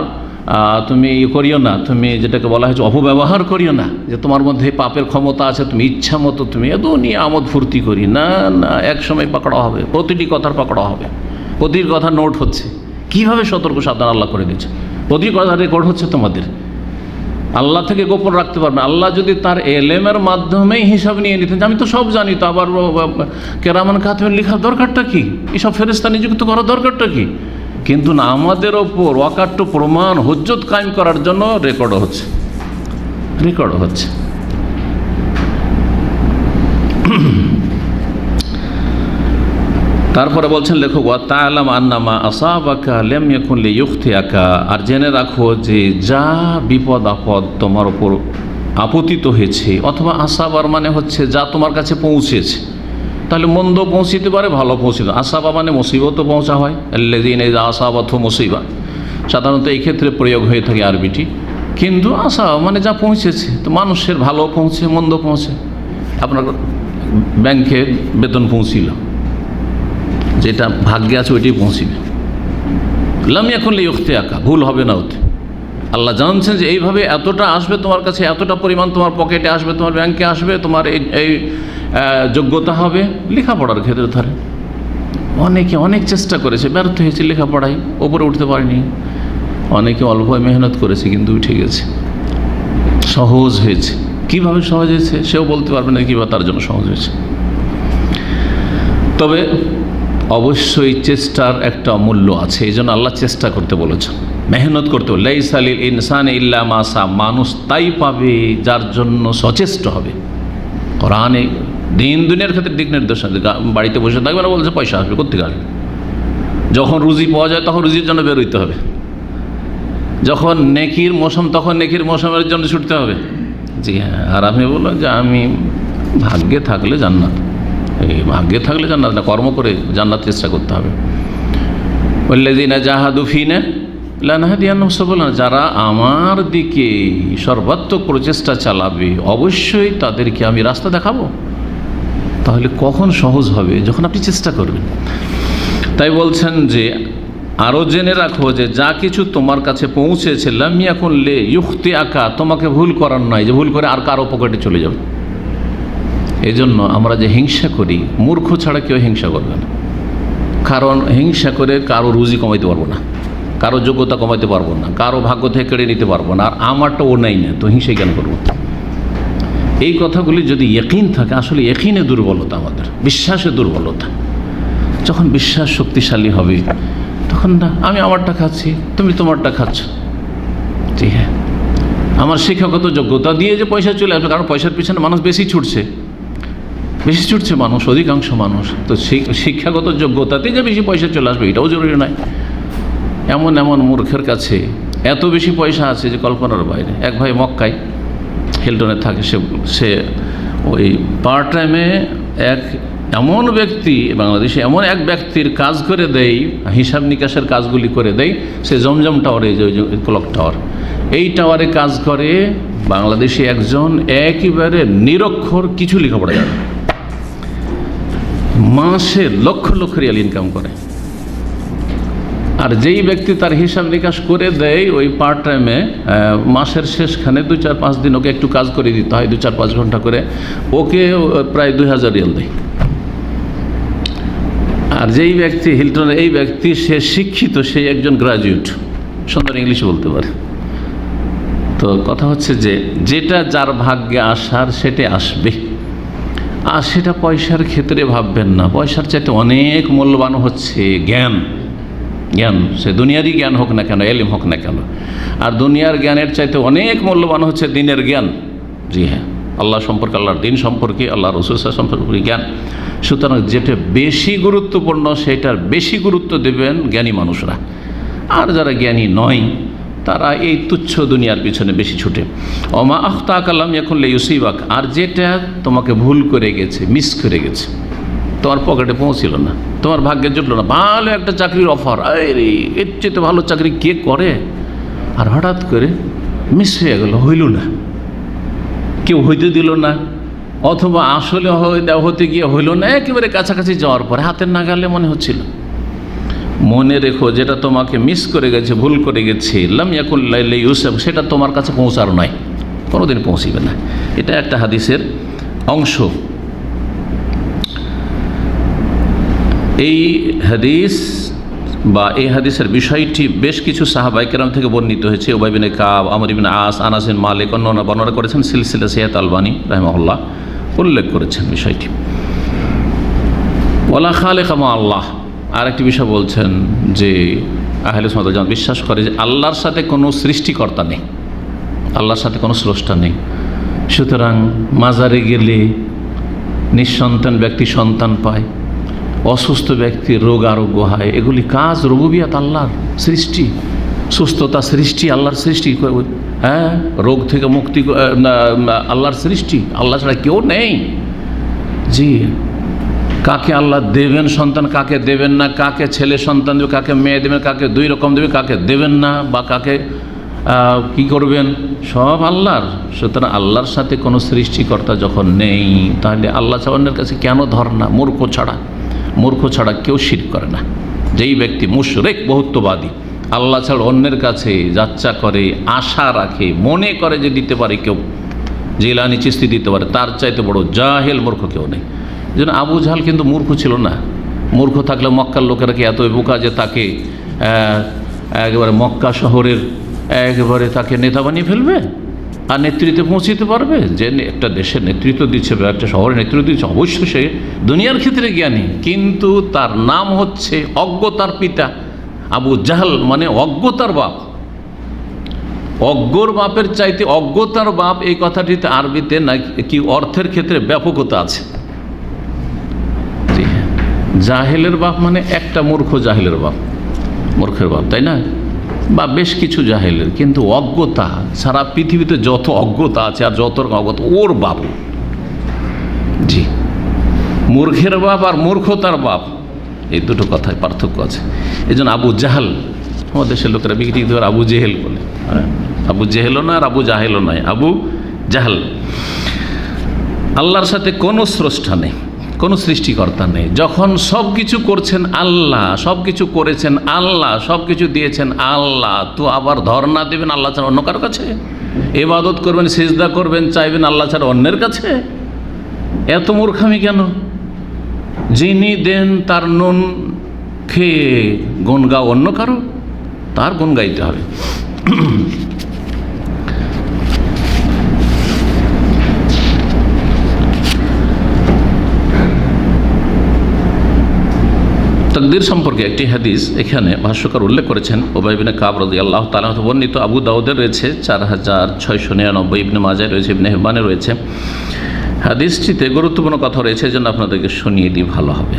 তুমি করিও না, তুমি যেটাকে বলা হয়েছে অপব্যবহার করিও না, যে তোমার মধ্যে পাপের ক্ষমতা আছে, তুমি ইচ্ছা মতো তুমি এত নিয়ে আমোদ ফুর্তি করি না, না, এক সময় পাকড়া হবে, প্রতিটি কথার পাকড়া হবে, প্রতিটি কথা নোট হচ্ছে। কীভাবে সতর্ক সাবধান আল্লাহ করে দিচ্ছে, প্রতিটি কথা রেকর্ড হচ্ছে তোমাদের, আল্লাহ থেকে গোপন রাখতে পারবে। আল্লাহ যদি তার এলেমের মাধ্যমেই হিসাব নিয়ে নিতেন, আমি তো সব জানি, তো আবার কেরামান কাতিবিন লেখার দরকারটা কি, এসব ফেরেশতা নিযুক্ত করার দরকারটা কি? কিন্তু না, আমাদের ওপর অকাট্য প্রমাণ হুজ্জত কায়েম করার জন্য রেকর্ড হচ্ছে। তারপরে বলছেন লেখক ওয়া তা'লাম আন্নামা আসাবাকা লাম ইয়াকুন লিইখতিআকা, আর জেনে রাখো যে যা বিপদ আপদ তোমার ওপর আপতিত হয়েছে, অথবা আসাবার মানে হচ্ছে যা তোমার কাছে পৌঁছেছে। তাহলে মন্দ পৌঁছিতে পারে, ভালো পৌঁছিতে। আসাবা মানে মুসিবতও পৌঁছা হয়, আল্লাযীনা ইযা আসাবাতহুম মুসিবা, সাধারণত এই ক্ষেত্রে প্রয়োগ হয়ে থাকে আরবিটি। কিন্তু আসাবা মানে যা পৌঁছেছে, তো মানুষের ভালো পৌঁছে, মন্দ পৌঁছে। আপনার ব্যাংকে বেতন পৌঁছিল, যেটা ভাগ্যে আছে ওইটাই পৌঁছিবে। লাম ইয়াকুন লিইখতিআকা, ভুল হবে না ওতে। আল্লাহ জানছেন যে এইভাবে এতটা আসবে তোমার কাছে, এতটা পরিমাণ তোমার পকেটে আসবে, তোমার ব্যাংকে আসবে, তোমার এই যোগ্যতা হবে। লেখাপড়ার ক্ষেত্রে ধরে অনেকে অনেক চেষ্টা করেছে, ব্যর্থ হয়েছে, লেখাপড়ায় ওপরে উঠতে পারেনি। অনেকে অল্প মেহনত করেছে কিন্তু উঠে গেছে। সহজ হয়েছে। কিভাবে সহজ হয়েছে সেও বলতে পারবে না, কিভাবে তার জন্য সহজ হয়েছে। তবে অবশ্যই চেষ্টার একটা মূল্য আছে, এই জন্য আল্লাহ চেষ্টা করতে বলেছেন, মেহনত করতে বলে। লাইসা লিল ইনসানি ইল্লা মা সা, মানুষ তাই পাবে যার জন্য সচেষ্ট হবে। কোরআনে দিন দুনিয়ার ক্ষেত্রে দিক নির্দেশনা, বাড়িতে বসে থাকবে না, বলছে পয়সা আসবে কোত্থেকে আসবে। যখন রুজি পাওয়া যায় তখন রুজির জন্য বেরোইতে হবে, যখন নেকির মৌসুম তখন নেকির মৌসুমের জন্য ছুটতে হবে। জি হ্যাঁ, আর আপনি বললেন যে আমি ভাগ্যে থাকলে জান্নাত, এই ভাগ্যে থাকলে জান্নাত না, কর্ম করে জান্নাত চেষ্টা করতে হবে। ওয়াল্লাযীনা জাহাদু ফীনা লানাহদিয়ান্নাহুম সুবুলানা, যারা আমার দিকে সর্বাত্মক প্রচেষ্টা চালাবে অবশ্যই তাদেরকে আমি রাস্তা দেখাবো। তাহলে কখন সহজ হবে? যখন আপনি চেষ্টা করবেন। তাই বলছেন যে আরও জেনে রাখো যে যা কিছু তোমার কাছে পৌঁছেছে লাম ইয়াকুন লিইখতিআকা, তোমাকে ভুল করার নয় যে ভুল করে আর কারো পকেটে চলে যাবে। এই জন্য আমরা যে হিংসা করি, মূর্খ ছাড়া কেউ হিংসা করবে না। কারণ হিংসা করে কারো রুজি কমাইতে পারবো না, কারো যোগ্যতা কমাইতে পারবো না, কারো ভাগ্য থেকে কেড়ে নিতে পারবো না, আর আমারটা ও নেই না, তো হিংসাই কেন করবো? এই কথাগুলি যদি ইয়াকিন থাকে, আসলে ইয়াকিনে দুর্বলতা, আমাদের বিশ্বাসে দুর্বলতা। যখন বিশ্বাস শক্তিশালী হবে তখন না আমি আমারটা খাচ্ছি, তুমি তোমারটা খাচ্ছ। জি হ্যাঁ, আমার শিক্ষাগত যোগ্যতা দিয়ে যে পয়সা চলে আসবে, কারণ পয়সার পিছনে মানুষ বেশি ছুটছে মানুষ, অধিকাংশ মানুষ। তো শিক্ষাগত যোগ্যতাতে যে বেশি পয়সা চলে আসবে এটাও জরুরি নয়। এমন এমন মূর্খের কাছে এত বেশি পয়সা আছে যে কল্পনার বাইরে। এক ভাই মক্কায় হিলটনে থাকে, সে ওই পার্ট টাইমে এমন ব্যক্তি, বাংলাদেশে এমন এক ব্যক্তির কাজ করে দেয়, হিসাব নিকাশের কাজগুলি করে দেয়। সে জমজম টাওয়ারে, যে ক্লক টাওয়ার, এই টাওয়ারে কাজ করে। বাংলাদেশে একজন একেবারে নিরক্ষর, কিছু লেখাপড়া জানে, মাসে লক্ষ লক্ষ রিয়াল ইনকাম করে। আর যেই ব্যক্তি তার হিসাব নিকাশ করে দেয় ওই পার্ট টাইমে, মাসের শেষখানে 2-4-5 দিন ওকে একটু কাজ করে দিতে হয়, 2-4-5 ঘন্টা করে, ওকে প্রায় 2000 রিয়াল দেয়। আর যেই ব্যক্তি হিলটনের, এই ব্যক্তি সে শিক্ষিত, সে একজন গ্রাজুয়েট, সুন্দর ইংলিশ বলতে পারে। তো কথা হচ্ছে যে যেটা যার ভাগ্যে আসার সেটা আসবে, আর সেটা পয়সার ক্ষেত্রে ভাববেন না। পয়সার চাইতে অনেক মূল্যবান হচ্ছে জ্ঞান। সে দুনিয়ারই জ্ঞান হোক না কেন, এলিম হোক না কেন। আর দুনিয়ার জ্ঞানের চাইতে অনেক মূল্যবান হচ্ছে দিনের জ্ঞান। জি হ্যাঁ, আল্লাহ সম্পর্কে, আল্লাহর দিন সম্পর্কে, আল্লাহ রাসূল সম্পর্কে জ্ঞান। সুতরাং যেটা বেশি গুরুত্বপূর্ণ সেটার বেশি গুরুত্ব দেবেন জ্ঞানী মানুষরা। আর যারা জ্ঞানী নয় তারা এই তুচ্ছ দুনিয়ার পিছনে বেশি ছুটে। ওমা আখতাকা লাম ইয়াকুন লিইউসিবাক, আর যেটা তোমাকে ভুল করে গেছে, মিস করে গেছে, তোমার পকেটে পৌঁছিল না, তোমার ভাগ্যে জুটলো না। ভালো একটা চাকরির অফার, আরে এর চেয়ে ভালো চাকরি কে করে, আর হঠাৎ করে মিস হয়ে গেল, হইল না, কেউ হইতে দিল না, অথবা আসলে হতে গিয়ে হইল না, একেবারে কাছাকাছি যাওয়ার পরে হাতের নাগালে মনে হচ্ছিল। মনে রেখো যেটা তোমাকে মিস করে গেছে, ভুল করে গেছে, লাম ইয়াকুন লিইউসিবাক, সেটা তোমার কাছে পৌঁছার নয়, কোনোদিন পৌঁছিবে না। এটা একটা হাদিসের অংশ। এই হাদিস বা এই হাদিসের বিষয়টি বেশ কিছু সাহাবায়ে কেরাম থেকে বর্ণিত হয়েছে। উবাই বিন কাব, আমর ইবনে আস, আনাস বিন মালিক অন্যান্য বর্ণনা করেছেন। সিলসিলা সিহাত আলবানী রাহিমাহুল্লাহ উল্লেখ করেছেন বিষয়টি। ওয়ালা খালিকা মা আল্লাহ, আর একটি বিষয় বলছেন যে আহলে সুন্নাত ওয়াল জামাত বিশ্বাস করে যে আল্লাহর সাথে কোনো সৃষ্টিকর্তা নেই, আল্লাহর সাথে কোনো স্রষ্টা নেই। সুতরাং মাজারে গেলে নিঃসন্তান ব্যক্তি সন্তান পায়, অসুস্থ ব্যক্তির রোগ আরোগ্য হয়, এগুলি কাজ রুবুবিয়াত, আল্লাহর সৃষ্টি। সুস্থতা সৃষ্টি, আল্লাহর সৃষ্টি। হ্যাঁ, রোগ থেকে মুক্তি আল্লাহর সৃষ্টি, আল্লাহ ছাড়া কেউ নেই। জি, কাকে আল্লাহ দেবেন সন্তান, কাকে দেবেন না, কাকে ছেলে সন্তান দেবে, কাকে মেয়ে দেবেন, কাকে 2 রকম দেবে, কাকে দেবেন না, বা কাকে কি করবেন, সব আল্লাহর। সুতরাং আল্লাহর সাথে কোনো সৃষ্টিকর্তা যখন নেই, তাহলে আল্লাহ ছাড়া অন্যের কাছে কেন ধর্ণা? মূর্খ ছাড়া কেউ শিরক করে না। যেই ব্যক্তি মুশরিক, বহুত্ববাদী, আল্লাহ ছাড়া অন্যের কাছে যাচ্চা করে, আশা রাখে, মনে করে যে দিতে পারে কেউ, জিলানি চিশতি দিতে পারে, তার চাইতে বড় জাহেল মূর্খ কেউ নেই। এই জন্য আবু জাহেল কিন্তু মূর্খ ছিল না। মূর্খ থাকলে মক্কার লোকেরা কি এত বোকা যে তাকে একেবারে মক্কা শহরের একেবারে তাকে নেতা বানিয়ে ফেলবে? আর নেতৃত্বে পৌঁছতে পারবে? যে একটা দেশের নেতৃত্ব দিচ্ছে বা একটা শহরের নেতৃত্ব দিচ্ছে, অবশ্যই সে দুনিয়ার ক্ষেত্রে জ্ঞানী, কিন্তু তার নাম হচ্ছে অজ্ঞতার পিতা। আবু জাহল মানে অজ্ঞতার বাপ। অজ্ঞর বাপের চাইতে অজ্ঞতার বাপ, এই কথাটিতে আরবিতে না কি অর্থের ক্ষেত্রে ব্যাপকতা আছে। জাহেলের বাপ মানে একটা মূর্খ জাহেলের বাপ, মূর্খের বাপ, তাই না? বা বেশ কিছু জাহেলের, কিন্তু অজ্ঞতা, সারা পৃথিবীতে যত অজ্ঞতা আছে আর যত অজ্ঞতা, ওর বাপ। জি, মূর্খের বাপ আর মূর্খতার বাপ, এই দুটো কথায় পার্থক্য আছে। এই জন্য আবু জাহাল, আমাদের দেশের লোকেরা বিকৃত করে আবু জেহেল বলে। আবু জেহেলও না আর আবু জাহেলও নয়, আবু জাহাল। আল্লাহর সাথে কোনো স্রষ্টা নেই, কোনো সৃষ্টিকর্তা নেই। যখন সব কিছু করছেন আল্লাহ, সব কিছু করেছেন আল্লাহ, সব কিছু দিয়েছেন আল্লাহ, তো আবার ধর্ণা দেবেন আল্লাহ ছাড়া অন্য কারো কাছে? ইবাদত করবেন, সিজদা করবেন, চাইবেন আল্লাহ ছাড়া অন্যের কাছে? এত মূর্খামি কেন? যিনি দেন তার নুন খেয়ে গুণ গাও অন্য কারো, তার গুণ গাইতে হবে। তাকদীর সম্পর্কে একটি হাদিস এখানে ভাষ্যকার উল্লেখ করেছেন। উবাই বিন কাব রাদিয়াল্লাহু তাআলা বর্ণিত, আবু দাউদের রয়েছে 4699, ইবনে মাজাহ রয়েছে, ইবনে হিব্বানে রয়েছে। হাদিসটিতে গুরুত্বপূর্ণ কথা রয়েছে, এই জন্য আপনাদেরকে শুনিয়ে দিই, ভালো হবে।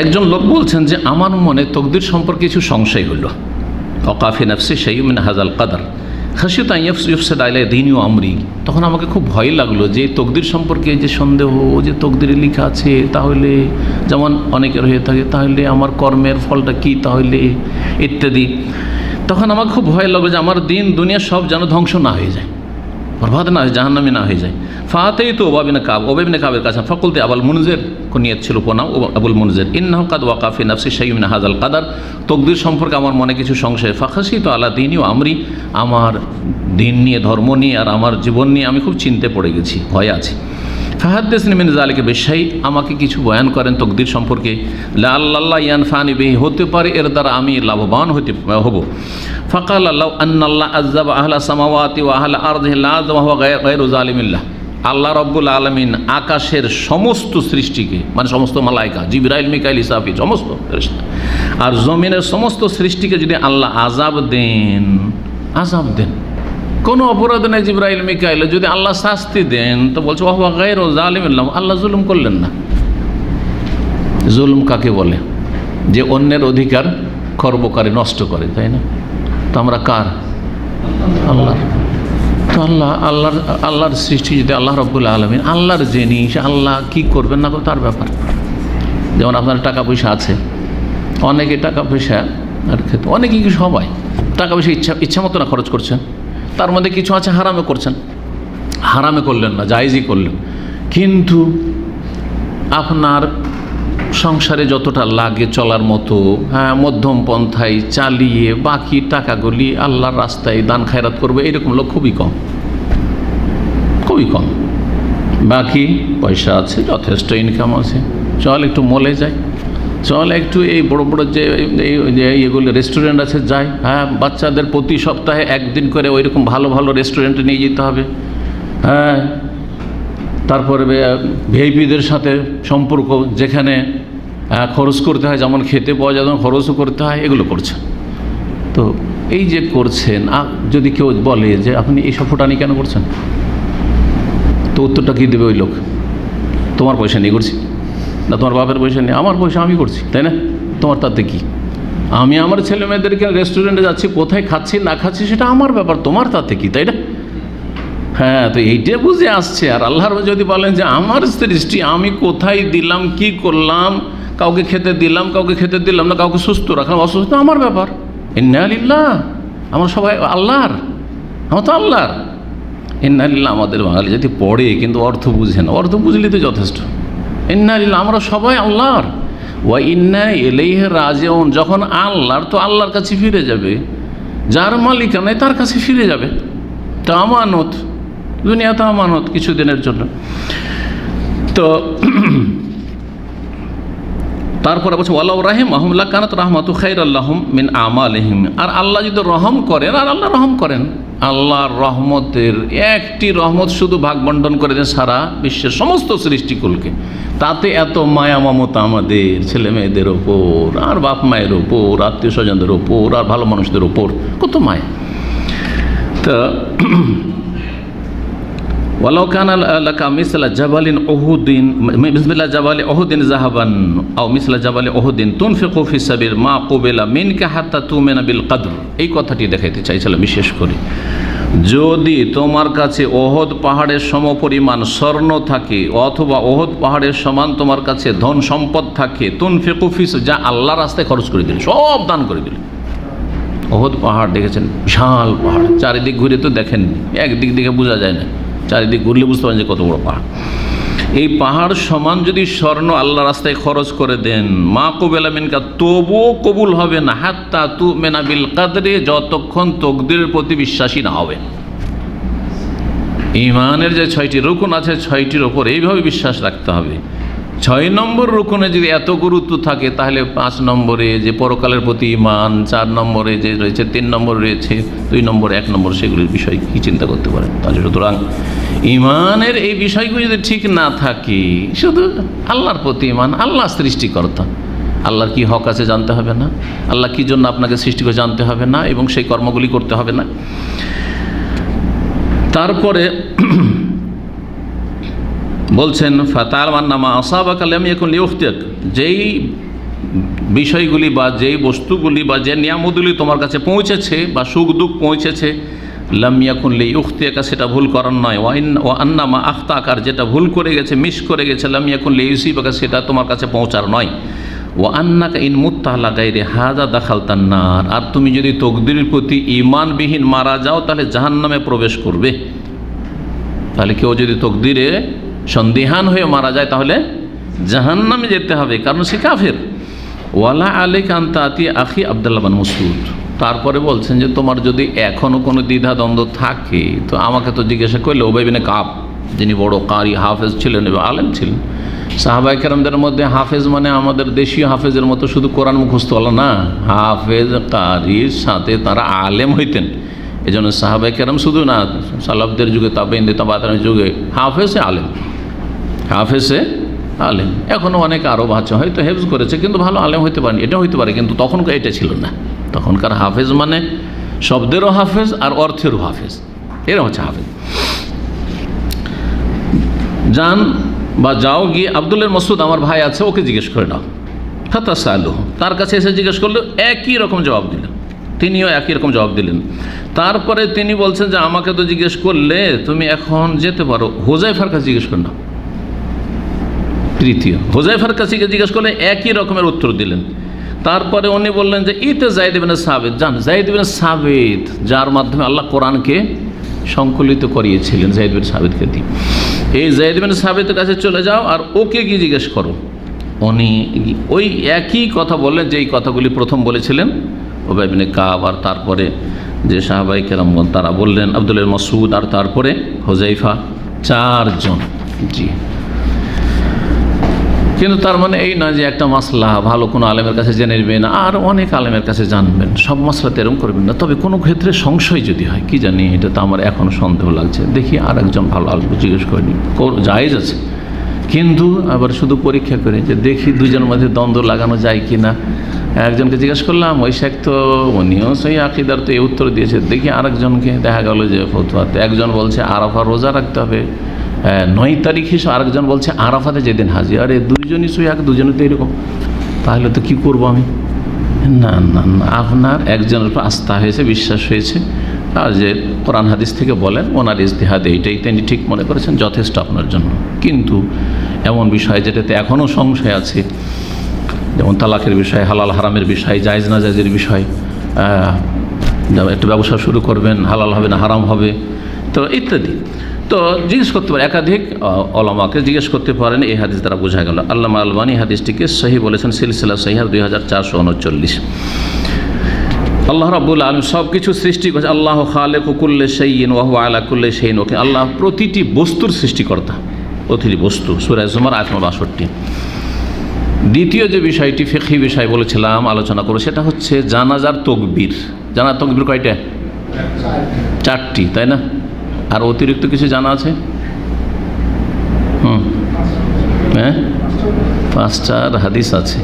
একজন লোক বলছেন যে আমার মনে তকদির সম্পর্কে কিছু সংশয় হলো। ওয়াকাফি নাফসি শাইউম মিন হাযাল কদর খাশিয়াত আন ইউফসিদা আলাইয়া দীনি ওয়া আমরি। তখন আমাকে খুব ভয় লাগলো যে তকদির সম্পর্কে যে সন্দেহ, যে তকদিরে লেখা আছে, তাহলে যেমন অনেকের হয়ে থাকে, তাহলে আমার কর্মের ফলটা কি তাহলে, ইত্যাদি। তখন আমার খুব ভয় লাগলো যে আমার দিন দুনিয়া সব যেন ধ্বংস না হয়ে যায়, বরবাদ না হয়, জাহান্নামী না হয়ে যায়। ফাতেই তো ওবাই বিন কাব, ওবাই বিন কাবের কাছে ফকুলতে আবুল মুনজির, কুনিয়াত ছিল প্রণাম আবুল মুনজির, ইন্নাহু কাদ ওয়াকাফি নাফসি শাইউম মিন হাযাল কদর। তকদির সম্পর্কে আমার মনে কিছু সংশয়। ফাখাসি তো আলা দীনি ওয়া আমরি, আমার দিন নিয়ে, ধর্ম নিয়ে আর আমার জীবন নিয়ে আমি খুব চিন্তায় পড়ে গেছি, ভয় আছে। ফাহাদ্দিসনি মিন যালিকা বিশাই, আমাকে কিছু বয়ান করেন তকদির সম্পর্কে। লাআল্লাল্লাহ ইয়ানফানি বিহি, হতে পারে এর দ্বারা আমি লাভবান হব। ফাকাল আল্লাহ আন্নাল্লাহ আযযাবা আহলা সামাওয়াতি ওয়া আহলা আরদিহি লা আযযাবা ওয়া গায়রু জালিমিল্লাহ। আল্লাহ রাব্বুল আলামিন আকাশের সমস্ত সৃষ্টিকে, মানে সমস্ত মালায়েকা, জিবরাইল, মিকাইল, ইসরাফিল, সমস্ত ফেরেশতা, আর জমিনের সমস্ত সৃষ্টিকে যদি আল্লাহ আযাব দেন, কোনো অপরাধ নেই জিবরাইল, মিকাইল, যদি আল্লাহ শাস্তি দেন তো বলছে ওয়া গায়রু জালিমিল্লাহ, আল্লাহ জুলুম করলেন না। জুলুম কাকে বলে? যে অন্যের অধিকার খর্ব করে, নষ্ট করে, তাই না? তো আমরা কার? আল্লাহর। তো আল্লাহর সৃষ্টি যদি আল্লাহ রাব্বুল আলামিন, আল্লাহর জিনিস, আল্লাহ কি করবেন না তার ব্যাপার। যেমন আপনার টাকা পয়সা আছে, অনেকে টাকা পয়সা আর ক্ষেত্রে অনেকেই, সবাই টাকা পয়সা ইচ্ছা মতো না খরচ করছেন, তার মধ্যে কিছু আছে হারামে করছেন। হারামে করলেন না, জায়েজই করলেন, কিন্তু আপনার সংসারে যতটা লাগে চলার মতো, হ্যাঁ, মধ্যম পন্থায় চালিয়ে বাকি টাকাগুলি আল্লাহর রাস্তায় দান খায়রাত করবে, এরকম লোক খুবই কম, খুবই কম। বাকি পয়সা আছে, যথেষ্ট ইনকাম আছে, চল একটু মলে যাই, চল একটু এই বড় বড় যে এগুলো রেস্টুরেন্ট আছে যাই, হ্যাঁ, বাচ্চাদের প্রতি সপ্তাহে একদিন করে ওই রকম ভালো ভালো রেস্টুরেন্টে নিয়ে যেতে হবে, হ্যাঁ। তারপরে ভিআইপিদের সাথে সম্পর্ক, যেখানে খরচ করতে হয়, যেমন খেতে পাওয়া যায় তেমন খরচও করতে হয়, এগুলো করছেন। তো এই যে করছেন, যদি কেউ বলে যে আপনি এই সব ফুটানি কেন করছেন, তো উত্তরটা কী দেবে ওই লোক? তোমার পয়সা নিয়ে করছি না, তোমার বাপের পয়সা নিয়ে, আমার পয়সা আমি করছি, তাই না? তোমার তাতে কি? আমি আমার ছেলে মেয়েদেরকে রেস্টুরেন্টে যাচ্ছি, কোথায় খাচ্ছি না খাচ্ছি সেটা আমার ব্যাপার, তোমার তাতে কি, তাই না? হ্যাঁ, তো এইটা বুঝে আসছে। আর আল্লাহর যদি বলেন যে আমার সৃষ্টি, আমি কোথায় দিলাম, কি করলাম, কাউকে খেতে দিলাম, কাউকে খেতে দিলাম না, কাউকে সুস্থ রাখলাম, অসুস্থ, আমার ব্যাপার। ইন্না লিল্লাহ, আমরা সবাই আল্লাহর, আমার তো আল্লাহর। ইন্না লিল্লাহ আমাদের বাঙালি যদি পড়ে কিন্তু অর্থ বুঝে না, অর্থ বুঝলে তো যথেষ্ট। ইন্না লিল্লাহ, আমরা সবাই আল্লাহর। ওয়া ইন্না ইলাইহি রাজিউন, যখন আল্লাহর, তো আল্লাহর কাছে ফিরে যাবে, যার মালিকানায় তার কাছে ফিরে যাবে। তা আমানত, দুনিয়া তো আমানত কিছুদিনের জন্য। তো তারপরে বলছে ওয়ালাউ রাহিমাহুম লাকানাত রাহমাতু খায়রাল্লাহুম মিন আমালিহিম। আর আল্লাহ যদি রহম করেন, আর আল্লাহ রহম করেন, আল্লাহর রহমতের একটি রহমত শুধু ভাগ বন্টন করে দেন সারা বিশ্বের সমস্ত সৃষ্টিকুলকে, তাতে এত মায়া মমতা আমাদের ছেলে মেয়েদের ওপর, আর বাপ মায়ের ওপর, আত্মীয় স্বজনদের ওপর, আর ভালো মানুষদের ওপর কত মায়া। তা ওয়ালাউ কানা লাকা মিসলা জাবালিন উহুদিন বিসমিল্লাহ জাবালি উহুদিন যাহাবান আও মিসলা জাবালি উহুদিন তুনফিকু ফি সাবিল মা কুবিলা মিনকা হাত্তা তুমিনা বিল কদর। এই কথাটি দেখাইতে চাইছিলাম বিশেষ করে, যদি তোমার কাছে ওহদ পাহাড়ের সমপরিমাণ স্বর্ণ থাকে অথবা ওহদ পাহাড়ের সমান তোমার কাছে ধন সম্পদ থাকে, তুনফিকু ফি, যা আল্লাহর রাস্তায় খরচ করে দিলে, সব দান করে দিলে। ওহদ পাহাড় দেখেছেন, বিশাল পাহাড়, চারিদিক ঘুরে তো দেখেননি, একদিক দিকে বোঝা যায় না, চারিদিক ঘুরলে বুঝতে পারেন যে কত বড় পাহাড়। এই পাহাড় সমান যদি স্বর্ণ আল্লাহ রাস্তায় খরচ করে দেন, মা কবেলা মিনকা, তবুও কবুল হবে না, হাত্তা তুমিনা বিল কদরে, যতক্ষণ তকদিরের প্রতি বিশ্বাসী না হবে। ঈমানের যে 6টি রুকুন আছে, 6টির ওপর এইভাবে বিশ্বাস রাখতে হবে। 6 নম্বর রুকুনে যদি এত গুরুত্ব থাকে, তাহলে 5 নম্বরে যে পরকালের প্রতি ঈমান, 4 নম্বরে যে রয়েছে, 3 নম্বর রয়েছে, 2 নম্বর, 1 নম্বর, সেগুলির বিষয় কি চিন্তা করতে পারেন। তাহলে সুতরাং ঈমানের এই বিষয়গুলো যদি ঠিক না থাকে, শুধু আল্লাহর প্রতি ঈমান, আল্লাহ সৃষ্টিকর্তা, আল্লাহর কি হক আছে জানতে হবে না, আল্লাহ কি জন্য আপনাকে সৃষ্টি করে জানতে হবে না, এবং সেই কর্মগুলি করতে হবে না। তারপরে বলছেন ফাতালমান্নামা আসাবাকা লাম ইয়াকুন লিউখতিক, যেই বিষয়গুলি বা যেই বস্তুগুলি বা যে নিয়ামতগুলি তোমার কাছে পৌঁছেছে বা সুখ দুঃখ পৌঁছেছে, লাম ইয়াকুন লিউখতিকা, সেটা ভুল করার নয়। ওয়া আন্নামা আখতাকার, যেটা ভুল করে গেছে, মিস করে গেছে, লাম ইয়াকুন লিউসিবাকা, সেটা তোমার কাছে পৌঁছার নয়। ওয়া আন্নাকা ইন মুত্তা আলা গায়রি হাযা দাখালতান নার, আর তুমি যদি তকদিরের প্রতি ঈমানবিহীন মারা যাও, তাহলে জাহান্নামে প্রবেশ করবে। তাহলে কেউ যদি তকদিরে সন্দিহান হয়ে মারা যায়, তাহলে জাহান্নামে যেতে হবে, কারণ সে কাফের। ওয়ালা আলাইকা আন তাতি আখি আব্দুল্লাহ বিন মাসউদ। তারপরে বলছেন যে তোমার যদি এখনও কোনো দ্বিধাদ্বন্দ্ব থাকে, তো আমাকে তো জিজ্ঞাসা করলে উবাই বিন কাব, যিনি বড় কারি হাফেজ ছিলেন এবং আলেম ছিলেন। সাহাবায়ে কেরামদের মধ্যে হাফেজ মানে আমাদের দেশীয় হাফেজের মতো শুধু কোরআন মুখস্থওয়ালা না, হাফেজ কারির সাথে তারা আলেম হইতেন। এই জন্য সাহাবায়ে কেরাম শুধু না, সালাফদের যুগে, তাবেঈনদের, তাবাঈনের যুগে হাফেজে আলেম, হাফেজে আলেম। এখনও অনেক আরও বাচ্চা হয়তো হেফজ করেছে, কিন্তু ভালো আলেম হইতে পারেনি, এটা হইতে পারে, কিন্তু তখনকার এটা ছিল না। তখনকার হাফেজ মানে শব্দেরও হাফেজ আর অর্থেরও হাফেজ, এরা হচ্ছে হাফেজ। যান বা যাও গিয়ে আব্দুল্লাহ মাসউদ আমার ভাই আছে, ওকে জিজ্ঞেস করে নাও। ফাতাসালুহু, তার কাছে এসে জিজ্ঞেস করলে একই রকম জবাব দিলেন, তিনিও একই রকম জবাব দিলেন। তারপরে তিনি বলছেন যে আমাকে তো জিজ্ঞেস করলে, তুমি এখন যেতে পারো, হুযায়ফার কাছে জিজ্ঞেস করে নাও। তৃতীয়, হুযায়ফার কাছে জিজ্ঞেস করলে একই রকমের উত্তর দিলেন। তারপরে উনি বললেন যে ইতে যায়েদ ইবনে সাবিত, যান যায়েদ ইবনে সাবিত, যার মাধ্যমে আল্লাহ কোরআনকে সংকলিত করিয়েছিলেন, যায়েদ ইবনে সাবিতকে দিয়ে, এই যায়েদ ইবনে সাবিতের কাছে চলে যাও আর ওকে কি জিজ্ঞেস করো। উনি ওই একই কথা বললেন যেই কথাগুলি প্রথম বলেছিলেন উবাই বিন কাব, আর তারপরে যে সাহাবায়ে কেরামগণ তারা বললেন, আব্দুল্লাহ বিন মাসউদ, আর তারপরে হুযায়ফা, 4 জন। জি, কিন্তু তার মানে এই নয় যে একটা মাসলা ভালো কোনো আলেমের কাছে জেনে নেবেন আর অনেক আলেমের কাছে জানবেন, সব মাসলাতে এরকম করবেন না। তবে কোনো ক্ষেত্রে সংশয় যদি হয়, কি জানি এটা তো আমার এখনও সন্দেহ লাগছে, দেখি আর একজন ভালো আলেম জিজ্ঞেস করে নিই, জায়েজ আছে। কিন্তু আবার শুধু পরীক্ষা করে যে দেখি দুজনের মধ্যে দ্বন্দ্ব লাগানো যায় কি না। একজনকে জিজ্ঞেস করলাম, ওই শেখ তো উনিও সেই আকিদার তো এই উত্তর দিয়েছে, দেখি আরেকজনকে দেখা গেল যে ফতোয়াতে একজন বলছে আরাফা রোজা রাখতে হবে 9 তারিখ হিসেবে, আরেকজন বলছে আরাফাতে যেদিন হাজির। আরে দুইজনই সই, দুজনে তো এরকম, তাহলে তো কী করবো আমি? না না না, আপনার একজনের উপর আস্থা হয়েছে, বিশ্বাস হয়েছে, আর যে কোরআন হাদিস থেকে বলেন ওনার ইজতিহাদে এইটাই তিনি ঠিক মনে করেছেন, যথেষ্ট আপনার জন্য। কিন্তু এমন বিষয় যেটাতে এখনও সংশয় আছে, যেমন তালাকের বিষয়, হালাল হারামের বিষয়, জায়েজ না জায়েজের বিষয়, একটা ব্যবসা শুরু করবেন, হালাল হবে না হারাম হবে, তো ইত্যাদি, তো জিজ্ঞেস করতে পারে, একাধিক ওলামাকে জিজ্ঞেস করতে পারেন। এই হাদিস দ্বারা বোঝা গেল। আল্লামা আলবানী হাদিসটিকে সহি বলেছেন সিলসিলা সহিহা 2439। আল্লাহ রাব্বুল আলামিন সব কিছু সৃষ্টি করেছে। আল্লাহু খালিকু কুল্লি শাইইন ওয়া হুয়া আলা কুল্লি শাইইন ওয়াকিল। আল্লাহ প্রতিটি বস্তুর সৃষ্টিকর্তা, প্রতিটি বস্তু। সূরা জুমার আয়াত 62। দ্বিতীয় যে বিষয়টি ফিকহি বিষয় বলেছিলাম আলোচনা করব, সেটা হচ্ছে জানাজার তকবীর। জানাজার তকবীর কয়টা? 4টি, তাই না? আর অতিরিক্ত কিছু জানা আছে? হ্যাঁ, 5টার হাদিস আছে।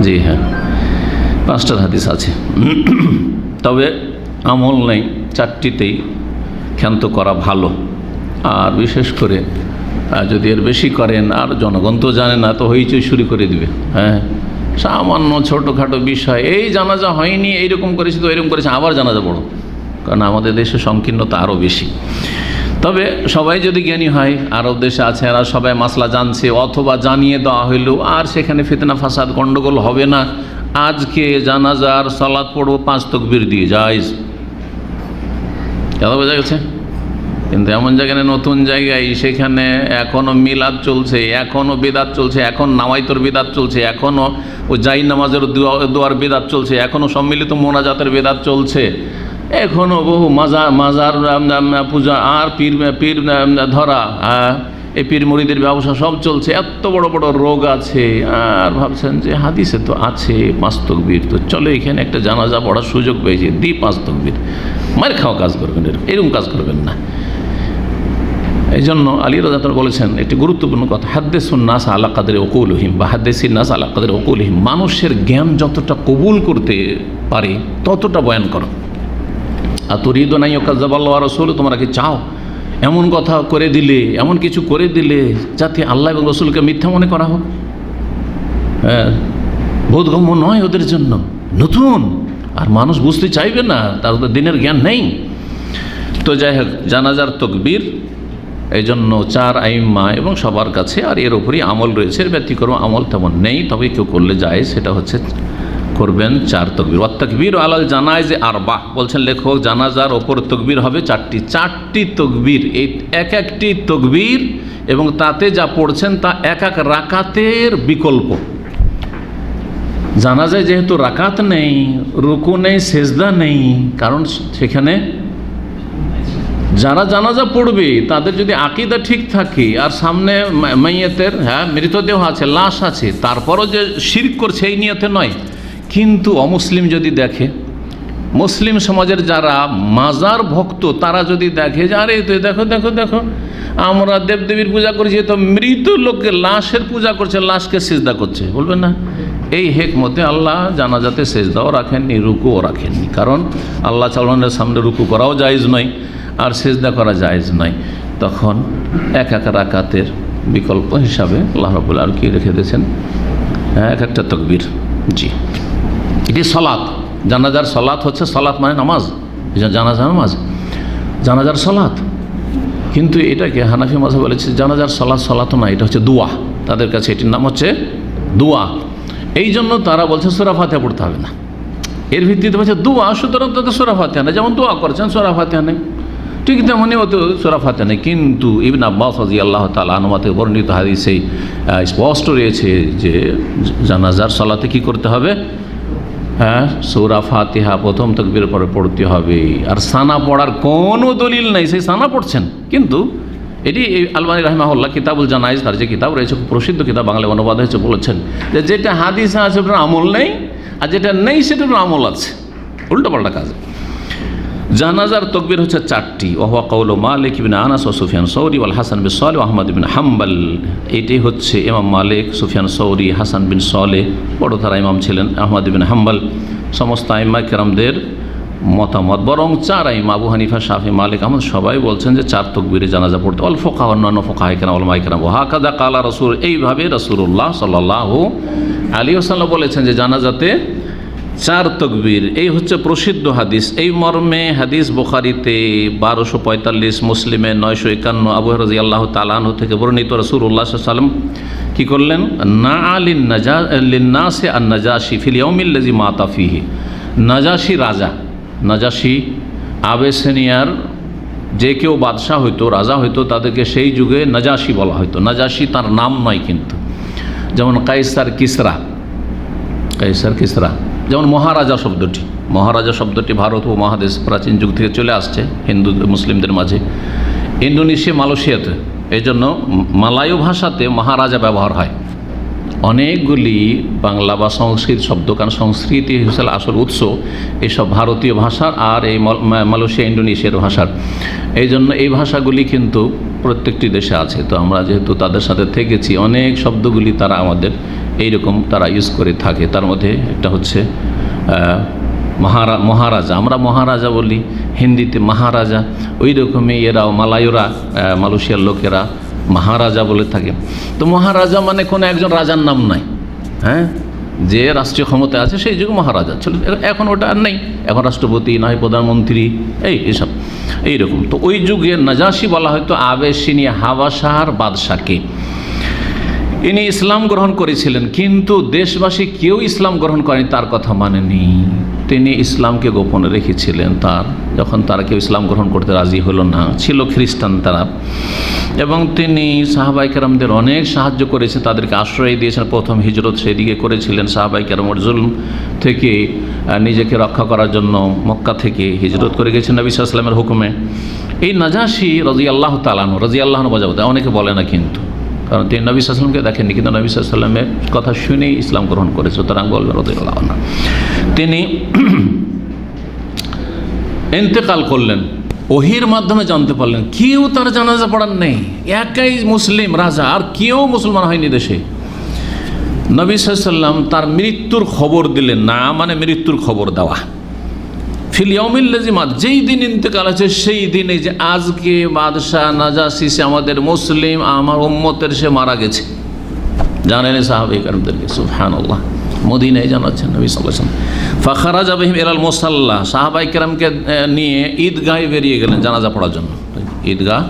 জি হ্যাঁ, 5টার হাদিস আছে, তবে আমল নেই। 4টিতেই ক্ষান্ত করা ভালো। আর বিশেষ করে যদি এর বেশি করেন, আর জনগণ তো জানে না, তো হইচই শুরু করে দিবে। হ্যাঁ, সামান্য ছোটোখাটো বিষয়, এই জানাজা হয়নি, এইরকম করেছি তো এরকম করেছে, আবার জানাজা বড়। কারণ আমাদের দেশে সংকীর্ণতা আরও বেশি। তবে সবাই যদি জ্ঞানী হয়, আরব দেশে আছে, এরা সবাই মাসলা জানছে, অথবা জানিয়ে দেওয়া হইলো, আর সেখানে ফিতনা ফাসাদ গন্ডগোল হবে না। আজকে জানাজার সালাত পড়বো 5 তাকবীর দিয়ে, জায়েজ। কথা বোঝা গেছে? কিন্তু এমন জায়গায়, নতুন জায়গায়, সেখানে এখনও মিলাদ চলছে, এখনও বেদাত চলছে, এখন নামাইতর বেদাত চলছে, এখনও ও জাই নামাজের দোয়ার বেদাত চলছে, এখনও সম্মিলিত মোনাজাতের বেদাত চলছে, এখনও বহু মাজার পূজা, আর পীর ধরা, এই পীর মুরিদের ব্যবসা সব চলছে। এত বড় বড় রোগ আছে, আর ভাবছেন যে হাদিসে তো আছে 5 তাকবীর, তো চলো এখানে একটা জানাজা পড়ার সুযোগ পেয়েছে, 5 তাকবীর। মার খাওয়া কাজ করবেন, এরকম কাজ করবেন না। এই জন্য আলী রাদিয়াল্লাহু বলেছেন একটি গুরুত্বপূর্ণ কথা, হাদ্দিসুন নাস আলা কাদরি উকুলহিম বা হাদ্দিসিন নাস আলা কাদরি উকুলহিম। মানুষের জ্ঞান যতটা কবুল করতে পারে ততটা বয়ান করো। আতুরিদুনা ইউকাযযাবাল্লাহু ওয়া রাসূলুহু, তোমরা কি চাও এমন কথা করে দিলে, এমন কিছু করে দিলে যাতে আল্লাহ এবং রাসূলকে মিথ্যা মনে করা হোক? হ্যাঁ, বোধগম্য নয় ওদের জন্য, নতুন, আর মানুষ বুঝতে চাইবে না, তার দিনের জ্ঞান নেই। তো যাই হোক, জানাজার তকবীর এই জন্য 4 আইম্মা এবং সবার কাছে, আর এর উপরই আমল রয়েছে, এর ব্যতিক্রম আমল তেমন নেই। তবে কেউ করলে যায়, সেটা হচ্ছে করবেন 4 তাকবীর। ওয়াত তাকবীর আলাল জানাইজে আরবা, বলছেন লেখক, জানাজার ওপর তকবীর হবে 4টি তকবীর। এই একটি তকবীর এবং তাতে যা পড়ছেন তা এক রাকাতের বিকল্প। জানাজায় যেহেতু রাকাত নেই, রুকু নেই, সেজদা নেই, কারণ সেখানে যারা জানাজা পড়বে তাদের যদি আকীদা ঠিক থাকে, আর সামনে মাইয়াতের মৃতদেহ আছে, লাশ আছে, তারপরও যে শিরক করছে এই নিয়তে নয়। কিন্তু অমুসলিম যদি দেখে, মুসলিম সমাজের যারা মাজার ভক্ত, তারা যদি দেখে যে আরে তো দেখো দেখো দেখো, আমরা দেবদেবীর পূজা করছি, তো মৃত লোককে, লাশের পূজা করছে, লাশকে সিজদা করছে, বলবেন না? এই হেকমতে আল্লাহ জানাজাতে সেজদাও রাখেননি, রুকুও রাখেননি। কারণ আল্লাহ চালানোর সামনে রুকু করাও জায়েজ নয়, আর সেজদা করা জায়েজ নয়। তখন এক রাকাতের বিকল্প হিসাবে আল্লাহ রাব্বুল আলামিন কি রেখে দিয়েছেন? এক একটা তাকবীর। জি, এটি সলাত। জানাজার সলাত হচ্ছে, সলাত মানে নামাজ, জানাজা নামাজ, জানাজার সলাত। কিন্তু এটাকে হানাফি মাযহাব বলেছে জানাজার সলাত না, এটা হচ্ছে দোয়া। তাদের কাছে এটির নাম হচ্ছে দোয়া। এই জন্য তারা বলছে সূরা ফাতিহা পড়তে হবে না, এর ভিত্তিতে বলছে দোয়া, সুতরাং তাদের সূরা ফাতিহা নেই। যেমন দোয়া করেছেন সূরা ফাতিহা নেই, ঠিক তেমনই অত সূরা ফাতিহা নেই। কিন্তু ইবনে আব্বাস রাদিয়াল্লাহু তাআলা আনহু থেকে বর্ণিত হাদিসে স্পষ্ট রয়েছে যে জানাজার সালাতে কি করতে হবে? হ্যাঁ, সূরা ফাতিহা প্রথম তাকবীরের পরে পড়তে হবে। আর সানা পড়ার কোনো দলিল নেই, সেই সানা পড়ছেন। কিন্তু এটি আলবানী রাহিমাহুল্লাহ কিতাবুল জানাইজ, তার যে কিতাব রয়েছে, প্রসিদ্ধ কিতাব, বাংলায় অনুবাদ হয়েছে, বলেছেন যে যেটা হাদিসে আছে ওটার আমল নেই, আর যেটা নেই সেটার আমল আছে, উল্টোপাল্টা কাজ। জানাজার তকবীর হচ্ছে 4টি। ওয়া কাউলু মালিক ইবনে আনাস ওয়া সুফিয়ান সৌরি ওয়াল হাসান বিন সালেহ ওয়া আহমদ বিন হাম্বল। এটি হচ্ছে ইমাম মালিক, সুফিয়ান সৌরি, হাসান বিন সালেহ, বড় তারা ইমাম ছিলেন, আহমদ বিন হাম্বল, সমস্ত আইম্মা কেরামদের মতামত। বরং 4 আইম্মা, আবু হানিফা, শাফি, মালিক, আহমদ সবাই বলছেন যে 4 তাকবীরে জানাজা পড়তে। অল ফুকাহা, অন্যান্য ফুকাহা কেরাম, উলামা কেরাম, ওয়া হাকাযা ক্বালা রাসূল, এইভাবে রাসূলুল্লাহ সাল্লাল্লাহু আলাইহি ওয়াসাল্লাম বলেছেন যে জানাজাতে 4 তাকবীর। এই হচ্ছে প্রসিদ্ধ হাদিস। এই মর্মে হাদিস বুখারীতে 1245, মুসলিমে 951, আবু হুরায়রা রাদিয়াল্লাহু তাআলা আনহু থেকে বর্ণিত, রাসূলুল্লাহ সাল্লাল্লাহু আলাইহি ওয়াসাল্লাম কি করলেন? নাআলিন লিন-নাসি আন-নাজাশি ফিল ইয়াউমিল্লাযী মাতা ফীহি। নাজাশি রাজা, নাজাশি আবেসিনিয়ার যে কেউ বাদশাহ হইতো, রাজা হইতো, তাদেরকে সেই যুগে নাজাশি বলা হইতো। নাজাশি তার নাম নয় কিন্তু, যেমন কাইসার, কিসরা, কাইসার, কিসরা। যেমন মহারাজা শব্দটি, মহারাজা শব্দটি ভারত ও মহাদেশ প্রাচীন যুগ থেকে চলে আসছে হিন্দু মুসলিমদের মাঝে, ইন্দোনেশিয়া, মালয়েশিয়াতে। এই জন্য মালায়ু ভাষাতে মহারাজা ব্যবহার হয়, অনেকগুলি বাংলা বা সংস্কৃত শব্দ, কারণ সংস্কৃতি হিসেবে আসল উৎস এইসব ভারতীয় ভাষার আর এই মালয়েশিয়া ইন্দোনেশিয়ার ভাষার। এই জন্য এই ভাষাগুলি কিন্তু প্রত্যেকটি দেশে আছে। তো আমরা যেহেতু তাদের সাথে থেকেছি, অনেক শব্দগুলি তারা আমাদের এইরকম তারা ইউজ করে থাকে। তার মধ্যে একটা হচ্ছে মহারাজা, আমরা মহারাজা বলি, হিন্দিতে মহারাজা, ওই রকমই এরাও মালায়রা মালয়েশিয়ার লোকেরা মহারাজা বলে থাকে। তো মহারাজা মানে কোনো একজন রাজার নাম নাই, হ্যাঁ, যে রাষ্ট্রীয় ক্ষমতায় আছে সেই যুগে মহারাজা ছিল। এখন ওটা আর নেই, এখন রাষ্ট্রপতি নয়, প্রধানমন্ত্রী, এইসব এইরকম। তো ওই যুগে নাজাশি বলা হয়তো আবেশিনী হাবাসার বাদশাকে। ইনি ইসলাম গ্রহণ করেছিলেন, কিন্তু দেশবাসী কেউ ইসলাম গ্রহণ করেনি, তার কথা মানেনি। তিনি ইসলামকে গোপনে রেখেছিলেন। যখন তারা কেউ ইসলাম গ্রহণ করতে রাজি হলো না, ছিল খ্রিস্টান তারা, এবং তিনি সাহাবায়ে কেরামদের অনেক সাহায্য করেছেন, তাদেরকে আশ্রয় দিয়েছেন। প্রথম হিজরত সেদিকে করেছিলেন, সাহাবায়ে কেরামের জুলম থেকে নিজেকে রক্ষা করার জন্য মক্কা থেকে হিজরত করে গেছেন নবী সাল্লাল্লাহু আলাইহি ওয়াসাল্লামের হুকুমে। এই নাজাশি রাদিয়াল্লাহু তাআলা আনহু, রাদিয়াল্লাহু আনহু বজাবতে অনেকে বলে না কিন্তু, কারণ তিনি নবী সাল্লাল্লাহু আলাইহি ওয়াসাল্লামকে দেখেননি, কিন্তু নবী সাল্লাল্লাহু আলাইহি ওয়াসাল্লামের কথা শুনেই ইসলাম গ্রহণ করেছে, সুতরাং বলবেন রাদিয়াল্লাহু আনহু। তিনি ইন্তেকাল করলেন, ওহির মাধ্যমে জানতে পারলেন। কেউ তার জানাজা পড়ার নেই, একাই মুসলিম রাজা, আর কেউ মুসলমান হয়নি দেশে। নবী সাল্লাল্লাহু আলাইহি ওয়াসাল্লাম তার মৃত্যুর খবর দিলেন, না মানে মৃত্যুর খবর দেওয়া, ফিল ইয়াউমিল্লাযী মাত, যেই দিন ইন্তেকাল আছে সেই দিনে, যে আজকে বাদশাহ নাজাশি সে আমাদের মুসলিম, আমার উম্মতের সে মারা গেছে। জানেন সাহাবায়ে কেরামদেরকে, সুবহানাল্লাহ, মদিনায় জানাচ্ছেন নবী সাল্লাল্লাহু আলাইহি ওয়াসাল্লাম। ফাখারাজা বিহিম ইলাল মুসাল্লা, সাহাবায়ে কেরামকে নিয়ে ঈদগাহে বেরিয়ে গেলেন জানাজা পড়ার জন্য। ঈদগাহ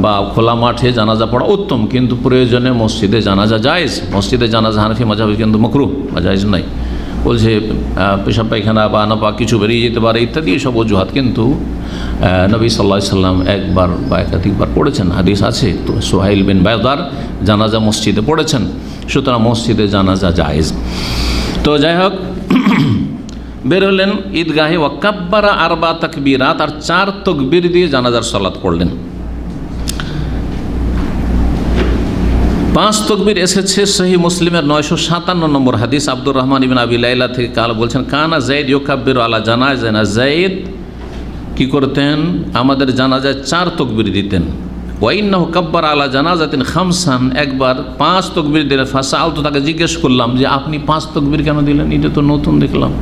বা খোলা মাঠে জানাজা পড়া উত্তম, কিন্তু প্রয়োজনে মসজিদে জানাজা জায়েজ। মসজিদে জানাজা হানাফি মাযহাবে কিন্তু মাকরুহ বা জায়েজ নাই, বলছে পেশাব পায়খানা বা নাপাক কিছু বেরিয়ে যেতে পারে ইত্যাদি সব অজুহাত। কিন্তু নবী সাল্লাল্লাহু আলাইহি ওয়াসাল্লাম একবার বা একাধিকবার পড়েছেন, হাদিস আছে। তো সুহাইল বিন বায়দার জানাজা মসজিদে পড়েছেন, সুতরাং মসজিদে জানাজা জায়েজ। তো যাই হোক, বের হলেন ঈদগাহে, ওয়াকাব্বারা আরবা তাকবীরাত, আর 4 তাকবীর দিয়ে জানাজার সালাত পড়লেন। 5 তাকবীর এসেছে সহিহ মুসলিমের 957 নম্বর হাদিস। আব্দুর রহমান ইবনে আবি লাইলা থেকে কাল বলছেন, কানা যায়েদ ইউকাব্বিরু আলা জানাজানা, যায়েদ কি করতেন, আমাদের জানাজায় 4 তাকবীর দিতেন। ওয়া ইন্নাহু কাব্বারা আলা জানাজাতিন খামসান, একবার 5 তাকবীর দিলেন। ফাসালতু, তাকে জিজ্ঞেস করলাম যে আপনি 5 তাকবীর কেন দিলেন, এটা তো নতুন দেখলাম।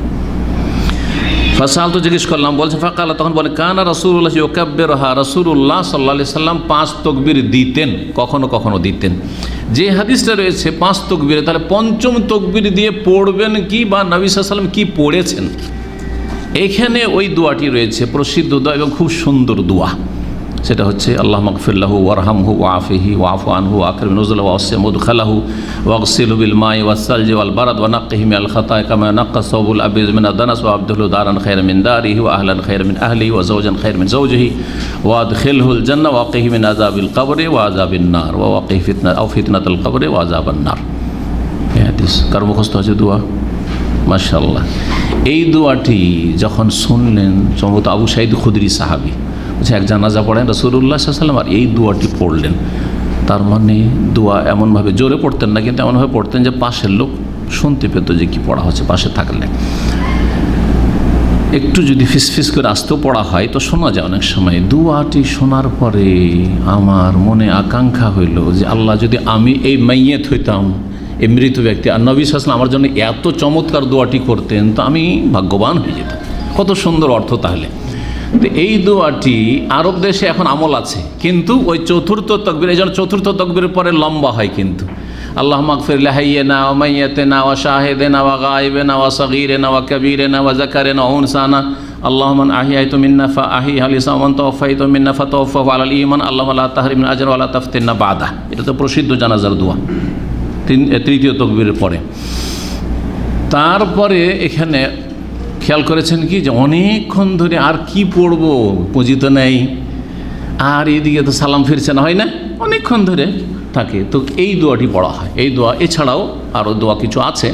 ফাসালতু, জিজ্ঞেস করলাম, বলছে ফাকালা, তখন বলে কানা রাসূলুল্লাহ ইউকাব্বিরুহা, রাসূলুল্লাহ সাল্লাল্লাহু আলাইহি সাল্লাম 5 তাকবীর দিতেন, কখনো কখনো দিতেন। যে হাদিসটা রয়েছে 5 তাকবীরে, তাহলে 5ম তাকবীর দিয়ে পড়বেন কি, বা নবী সাল্লাল্লাহু আলাইহি সাল্লাম কি পড়েছেন, এখানে ওই দোয়াটি রয়েছে, প্রসিদ্ধ দোয়া এবং খুব সুন্দর দোয়া। সেটা হচ্ছে আল্লাহুম্মা আগফির লাহু ওয়ারহামহু ওয়াআফিহি ওয়াআফু আনহু ওয়াকরিম নুজুলাহু ওয়াসি' মুদখালাহু ওয়াগসিলহু বিল মাই ওয়াস-সালজি ওয়াল বারাদ ওয়া নাক্কিহি মিনাল খাতায়া কামা নাক্কা সাওবুল আবিজ মিনাদ দানাস ওয়া আবদুহু দারান খায়রান মিন দারিহি ওয়া আহলান খায়রান মিন আহলিহি ওয়া যাওজান খায়রান মিন যাওজিহি ওয়া আদখিলহুল জান্নাহ ওয়া ওয়াকিহি মিন আযাবিল কবরি ওয়া আযাবিন নার ওয়া ওয়াকিহি ফিতনাতাল কবরি ওয়া আযাবান নার। এই হাদিস কার মুখস্থ আছে দোয়া? মাশাআল্লাহ। এই দোয়াটি যখন শুনলেন, সম্ভবত আবু সাঈদ খুদরি সাহাবী, এক জানাজা পড়েন রাসূলুল্লাহ সাল্লাল্লাহু আলাইহি ওয়াসাল্লাম, আর এই দোয়াটি পড়লেন। তার মানে দোয়া এমনভাবে জোরে পড়তেন না, কিন্তু এমনভাবে পড়তেন যে পাশের লোক শুনতে পেত যে কি পড়া হচ্ছে। পাশে থাকলে একটু যদি ফিসফিস করে আসতেও পড়া হয় তো শোনা যায় অনেক সময়। দোয়াটি শোনার পরে আমার মনে আকাঙ্ক্ষা হইল যে আল্লাহ, যদি আমি এই মাইয়াত হইতাম, এই মৃত ব্যক্তি, আর নবী সাল্লাল্লাহু আলাইহি ওয়াসাল্লাম আমার জন্য এত চমৎকার দোয়াটি করতেন, তো আমি ভাগ্যবান হয়ে যেতাম। কত সুন্দর অর্থ তাহলে। তো এই দোয়াটি আরব দেশে এখন আমল আছে, কিন্তু ওই 4র্থ তাকবীর, এই জন্য 4র্থ তাকবীরের পরে লম্বা হয় কিন্তু, আল্লাহুম্মা আগফির লিহাইয়িনা ওয়া মাইয়িতিনা ওয়া শাহিদিনা ওয়া গায়িবিনা ওয়া সগীরিনা ওয়া কাবীরিনা ওয়া যাকারিনা ওয়া উনসানা, আল্লাহুম্মা আহইয়াইতু মিন্না ফাআহইহা লিসা ওয়া তাওফাইতু মিন্না ফাতাওফাহু আলাল ঈমান, আল্লাহুম্মা লা তাহরিমনা আজরা ওয়া লা তাফতিননা বাদা। এটা তো প্রসিদ্ধ জানাজার দোয়া, 3য় তাকবীরের পরে। তারপরে এখানে খেয়াল করেছেন কি, যে অনেকক্ষণ ধরে আর কি পড়বো, পুঁজি তো নেই, আর এইদিকে তো সালাম ফিরছে না, হয় না, অনেকক্ষণ ধরে থাকে। তো এই দোয়াটি পড়া হয়। এই দোয়া এছাড়াও আরও দোয়া কিছু আছে,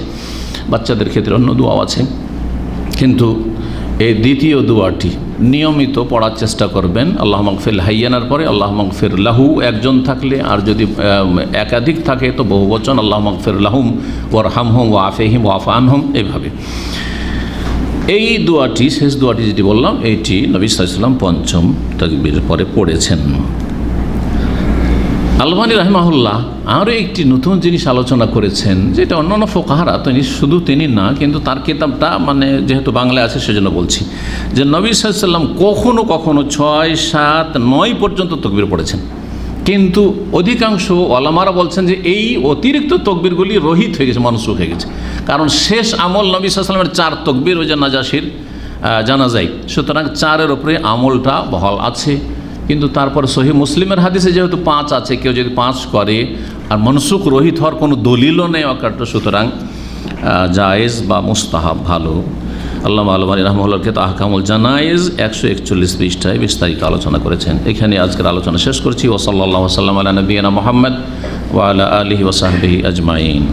বাচ্চাদের ক্ষেত্রে অন্য দোয়াও আছে, কিন্তু এই দ্বিতীয় দোয়াটি নিয়মিত পড়ার চেষ্টা করবেন। আল্লাহ মাগফির হাইয়ানার পরে আল্লাহ মাগফির লাহু একজন থাকলে, আর যদি একাধিক থাকে তো বহু বচন, আল্লাহ মাগফির লাহুম ওয়ারহামহুম ওয়াফিহিম ওয়াফু আনহুম, এইভাবে। এই দোয়াটি, শেষ দোয়াটি যেটি বললাম, এইটি নবী সাল্লাল্লাহু আলাইহি ওয়াসাল্লাম পঞ্চম তাকবীরের পরে পড়েছেন। আলবানী রাহিমাহুল্লাহ আরও একটি নতুন জিনিস আলোচনা করেছেন, যেটা অন্যান্য ফোকাহারা, শুধু তিনি না, কিন্তু তার কিতাবটা মানে যেহেতু বাংলায় আছে সেজন্য বলছি, যে নবী সাল্লাল্লাহু আলাইহি ওয়াসাল্লাম কখনো কখনো 6, 7, 9 পর্যন্ত তকবীর পড়েছেন, কিন্তু অধিকাংশ ওলামারা বলছেন যে এই অতিরিক্ত তকবীরগুলি রহিত হয়ে গেছে, মনসুখ হয়ে গেছে। কারণ শেষ আমল নবী সাল্লাল্লাহু আলাইহি ওয়াসাল্লামের 4 তকবীর, ওই যে নাজাশির জানাজাই, সুতরাং 4-এর উপরে আমলটা বহাল আছে। কিন্তু তারপর সহিহ মুসলিমের হাদিসে যেহেতু 5 আছে, কেউ যদি 5 করে আর মনসুখ রহিত হওয়ার কোনো দলিলও নেই অকাট্য, সুতরাং জায়েজ বা মুস্তাহাব ভালো। আল্লামা আলবানী রাহমাহুল্লাহর কিতাব আহকামুল জানায়েজ 141 পৃষ্ঠায় বিস্তারিত আলোচনা করেছেন। এখানে আজকের আলোচনা শেষ করছি। ওয়া সাল্লাল্লাহু ওয়া সাল্লাম আলা নবিয়িনা মুহাম্মদ ওয়া আলা আলিহি ওয়া সাহবিহি আজমাইন।